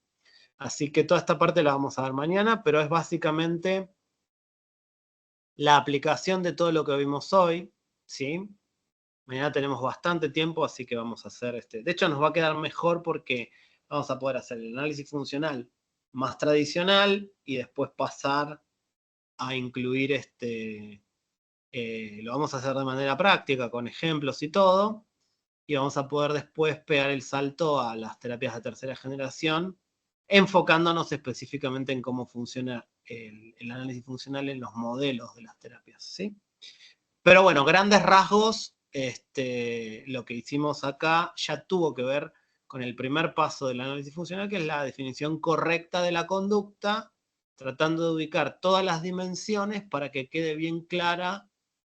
Así que toda esta parte la vamos a ver mañana, pero es básicamente la aplicación de todo lo que vimos hoy, ¿sí? Mañana tenemos bastante tiempo, así que vamos a hacer de hecho, nos va a quedar mejor porque vamos a poder hacer el análisis funcional más tradicional y después pasar a incluir lo vamos a hacer de manera práctica, con ejemplos y todo, y vamos a poder después pegar el salto a las terapias de tercera generación, enfocándonos específicamente en cómo funciona el análisis funcional en los modelos de las terapias, ¿sí? Pero bueno, grandes rasgos, lo que hicimos acá ya tuvo que ver con el primer paso del análisis funcional, que es la definición correcta de la conducta, tratando de ubicar todas las dimensiones para que quede bien clara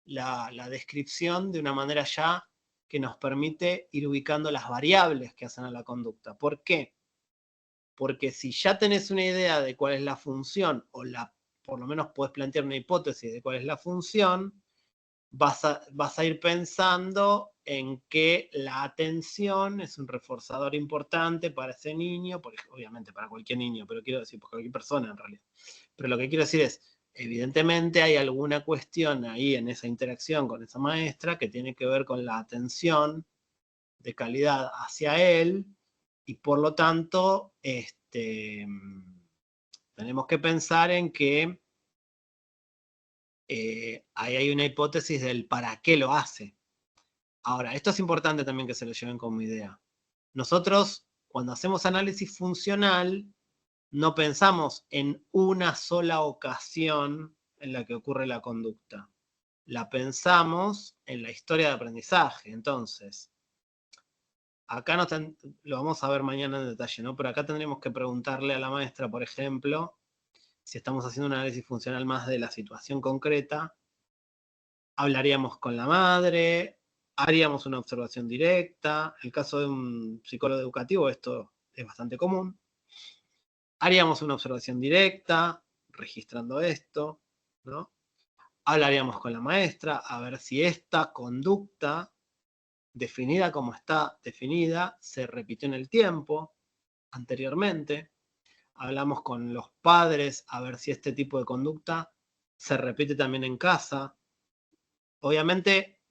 la descripción de una manera ya que nos permite ir ubicando las variables que hacen a la conducta. ¿Por qué? Porque si ya tenés una idea de cuál es la función, o por lo menos podés plantear una hipótesis de cuál es la función, vas a ir pensando en que la atención es un reforzador importante para ese niño, obviamente para cualquier niño, pero quiero decir, para cualquier persona en realidad. Pero lo que quiero decir es, evidentemente hay alguna cuestión ahí en esa interacción con esa maestra que tiene que ver con la atención de calidad hacia él y por lo tanto tenemos que pensar en que ahí hay una hipótesis del para qué lo hace. Ahora, esto es importante también que se lo lleven como idea. Nosotros, cuando hacemos análisis funcional, no pensamos en una sola ocasión en la que ocurre la conducta. La pensamos en la historia de aprendizaje. Entonces, acá lo vamos a ver mañana en detalle, ¿no? Pero acá tendremos que preguntarle a la maestra, por ejemplo, si estamos haciendo un análisis funcional más de la situación concreta, hablaríamos con la madre, haríamos una observación directa. En el caso de un psicólogo educativo esto es bastante común. Haríamos una observación directa, registrando esto, ¿no? Hablaríamos con la maestra a ver si esta conducta, definida como está definida, se repitió en el tiempo anteriormente. Hablamos con los padres a ver si este tipo de conducta se repite también en casa. Obviamente,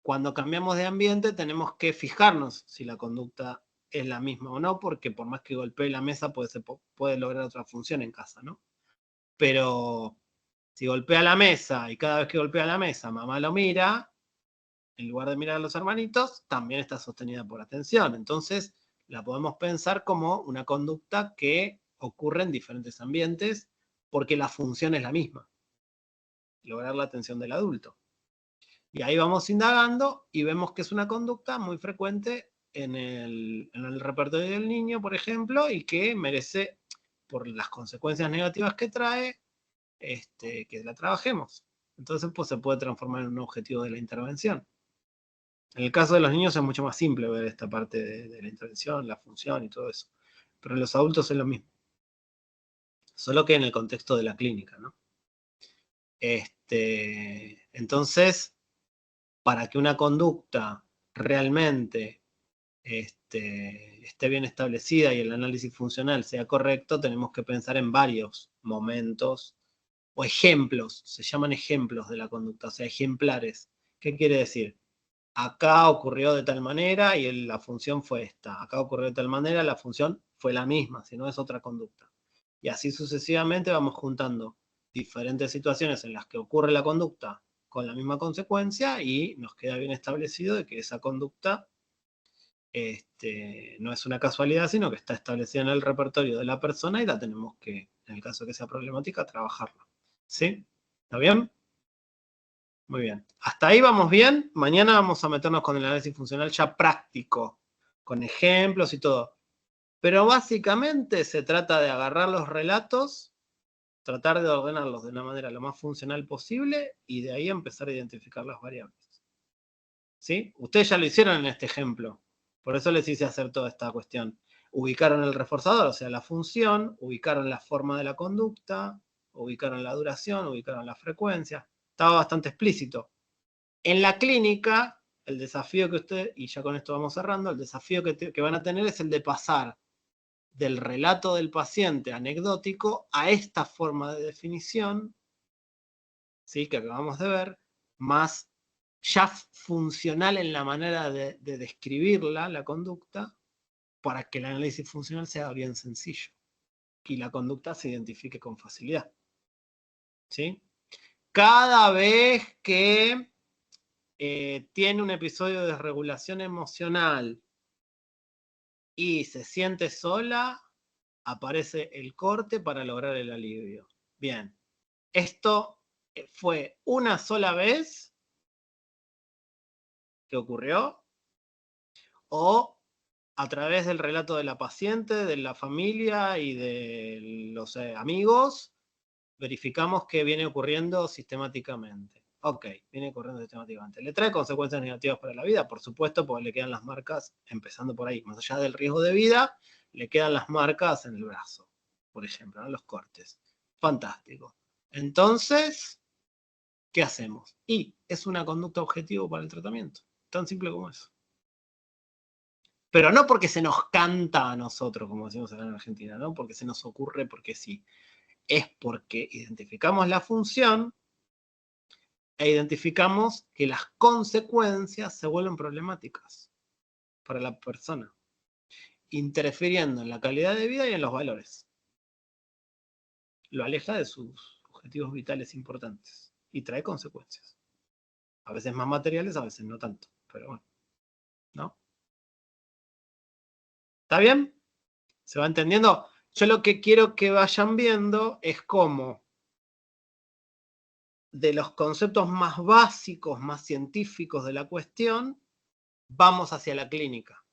cuando cambiamos de ambiente tenemos que fijarnos si la conducta es la misma o no, porque por más que golpee la mesa puede lograr otra función en casa, ¿no? Pero si golpea la mesa y cada vez que golpea la mesa mamá lo mira, en lugar de mirar a los hermanitos, también está sostenida por atención. Entonces, la podemos pensar como una conducta que ocurre en diferentes ambientes porque la función es la misma, lograr la atención del adulto. Y ahí vamos indagando y vemos que es una conducta muy frecuente en el repertorio del niño, por ejemplo, y que merece, por las consecuencias negativas que trae, que la trabajemos. Entonces, pues se puede transformar en un objetivo de la intervención. En el caso de los niños es mucho más simple ver esta parte de la intervención, la función y todo eso. Pero en los adultos es lo mismo. Solo que en el contexto de la clínica, ¿no? Entonces, para que una conducta realmente esté bien establecida y el análisis funcional sea correcto, tenemos que pensar en varios momentos o ejemplos, se llaman ejemplos de la conducta, o sea, ejemplares. ¿Qué quiere decir? Acá ocurrió de tal manera y la función fue esta. Acá ocurrió de tal manera, la función fue la misma, si no es otra conducta. Y así sucesivamente vamos juntando diferentes situaciones en las que ocurre la conducta con la misma consecuencia y nos queda bien establecido de que esa conducta no es una casualidad, sino que está establecida en el repertorio de la persona y la tenemos que, en el caso de que sea problemática, trabajarla. ¿Sí? ¿Está bien? Muy bien. Hasta ahí vamos bien. Mañana vamos a meternos con el análisis funcional ya práctico, con ejemplos y todo. Pero básicamente se trata de agarrar los relatos, tratar de ordenarlos de una manera lo más funcional posible y de ahí empezar a identificar las variables. ¿Sí? Ustedes ya lo hicieron en este ejemplo. Por eso les hice hacer toda esta cuestión. Ubicaron el reforzador, o sea, la función, ubicaron la forma de la conducta, ubicaron la duración, ubicaron la frecuencia. Estaba bastante explícito. En la clínica, el desafío que ustedes, y ya con esto vamos cerrando, el desafío que van a tener es el de pasar del relato del paciente anecdótico a esta forma de definición, ¿sí?, que acabamos de ver, más ya funcional en la manera de describirla, la conducta, para que el análisis funcional sea bien sencillo y la conducta se identifique con facilidad. ¿Sí? Cada vez que tiene un episodio de desregulación emocional y se siente sola, aparece el corte para lograr el alivio. Bien, esto fue una sola vez que ocurrió, o a través del relato de la paciente, de la familia y de los amigos, verificamos que viene ocurriendo sistemáticamente. Ok, viene ocurriendo sistemáticamente. ¿Le trae consecuencias negativas para la vida? Por supuesto, porque le quedan las marcas, empezando por ahí, más allá del riesgo de vida, le quedan las marcas en el brazo, por ejemplo, ¿no? Los cortes. Fantástico. Entonces, ¿qué hacemos? Y es una conducta objetivo para el tratamiento. Tan simple como eso. Pero no porque se nos canta a nosotros, como decimos acá en Argentina, ¿no? Porque se nos ocurre, porque sí. Es porque identificamos la función e identificamos que las consecuencias se vuelven problemáticas para la persona, interfiriendo en la calidad de vida y en los valores. Lo aleja de sus objetivos vitales importantes y trae consecuencias. A veces más materiales, a veces no tanto, pero bueno, ¿no? ¿Está bien? ¿Se va entendiendo? Yo lo que quiero que vayan viendo es cómo de los conceptos más básicos, más científicos de la cuestión, vamos hacia la clínica.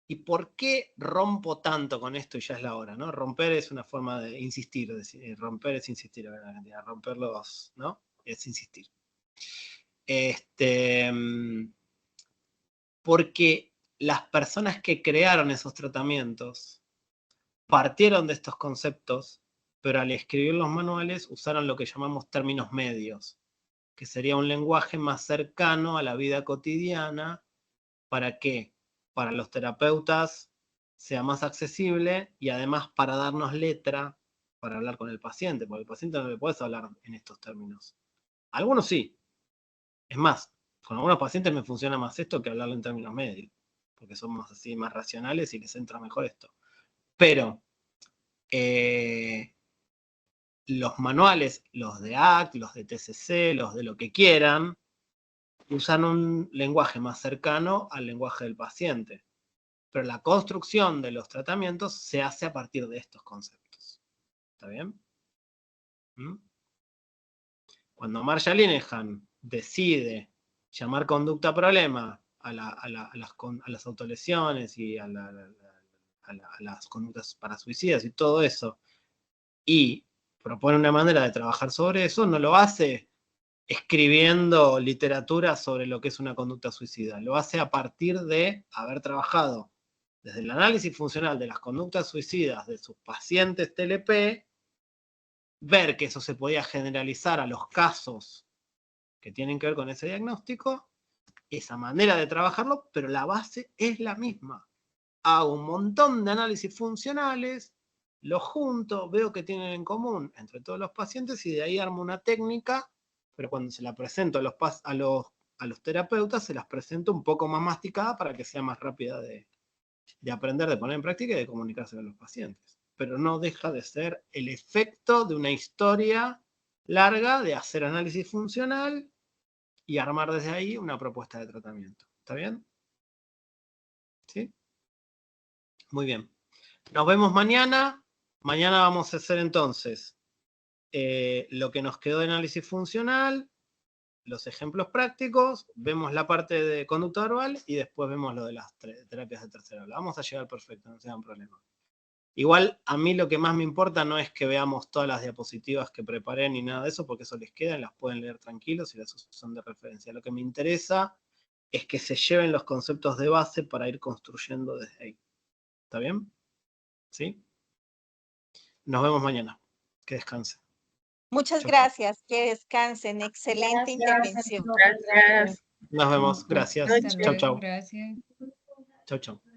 ¿Y por qué rompo tanto con esto? Y ya es la hora, ¿no? Romper es una forma de insistir, romper es insistir, romperlos, ¿no? Es insistir. Porque las personas que crearon esos tratamientos partieron de estos conceptos, pero al escribir los manuales usaron lo que llamamos términos medios, que sería un lenguaje más cercano a la vida cotidiana, para que para los terapeutas sea más accesible y además para darnos letra para hablar con el paciente, porque al paciente no le puedes hablar en estos términos. Algunos sí. Es más, con algunos pacientes me funciona más esto que hablarlo en términos medios, porque somos así más racionales y les entra mejor esto. Pero los manuales, los de ACT, los de TCC, los de lo que quieran, usan un lenguaje más cercano al lenguaje del paciente. Pero la construcción de los tratamientos se hace a partir de estos conceptos. ¿Está bien? ¿Mm? Cuando Marshall Linehan decide llamar conducta problema a las autolesiones y a las conductas parasuicidas y todo eso, y propone una manera de trabajar sobre eso, no lo hace escribiendo literatura sobre lo que es una conducta suicida, lo hace a partir de haber trabajado desde el análisis funcional de las conductas suicidas de sus pacientes TLP, ver que eso se podía generalizar a los casos que tienen que ver con ese diagnóstico, esa manera de trabajarlo, pero la base es la misma. Hago un montón de análisis funcionales, los junto, veo que tienen en común entre todos los pacientes y de ahí armo una técnica, pero cuando se la presento a los terapeutas, se las presento un poco más masticada para que sea más rápida de aprender, de poner en práctica y de comunicarse con los pacientes. Pero no deja de ser el efecto de una historia larga de hacer análisis funcional y armar desde ahí una propuesta de tratamiento. ¿Está bien? ¿Sí? Muy bien. Nos vemos mañana. Mañana vamos a hacer entonces lo que nos quedó de análisis funcional, los ejemplos prácticos, vemos la parte de conducta verbal y después vemos lo de las terapias de tercera ola. Vamos a llegar perfecto, no sean problemas. Igual a mí lo que más me importa no es que veamos todas las diapositivas que preparé ni nada de eso, porque eso les queda y las pueden leer tranquilos y las usan de referencia. Lo que me interesa es que se lleven los conceptos de base para ir construyendo desde ahí. ¿Está bien? ¿Sí? Nos vemos mañana. Que descansen. Muchas Chau, chau. gracias, que descansen. Excelente intervención. Gracias. Nos vemos. Gracias. Hasta Chau, luego, chau. gracias. Chau, chau.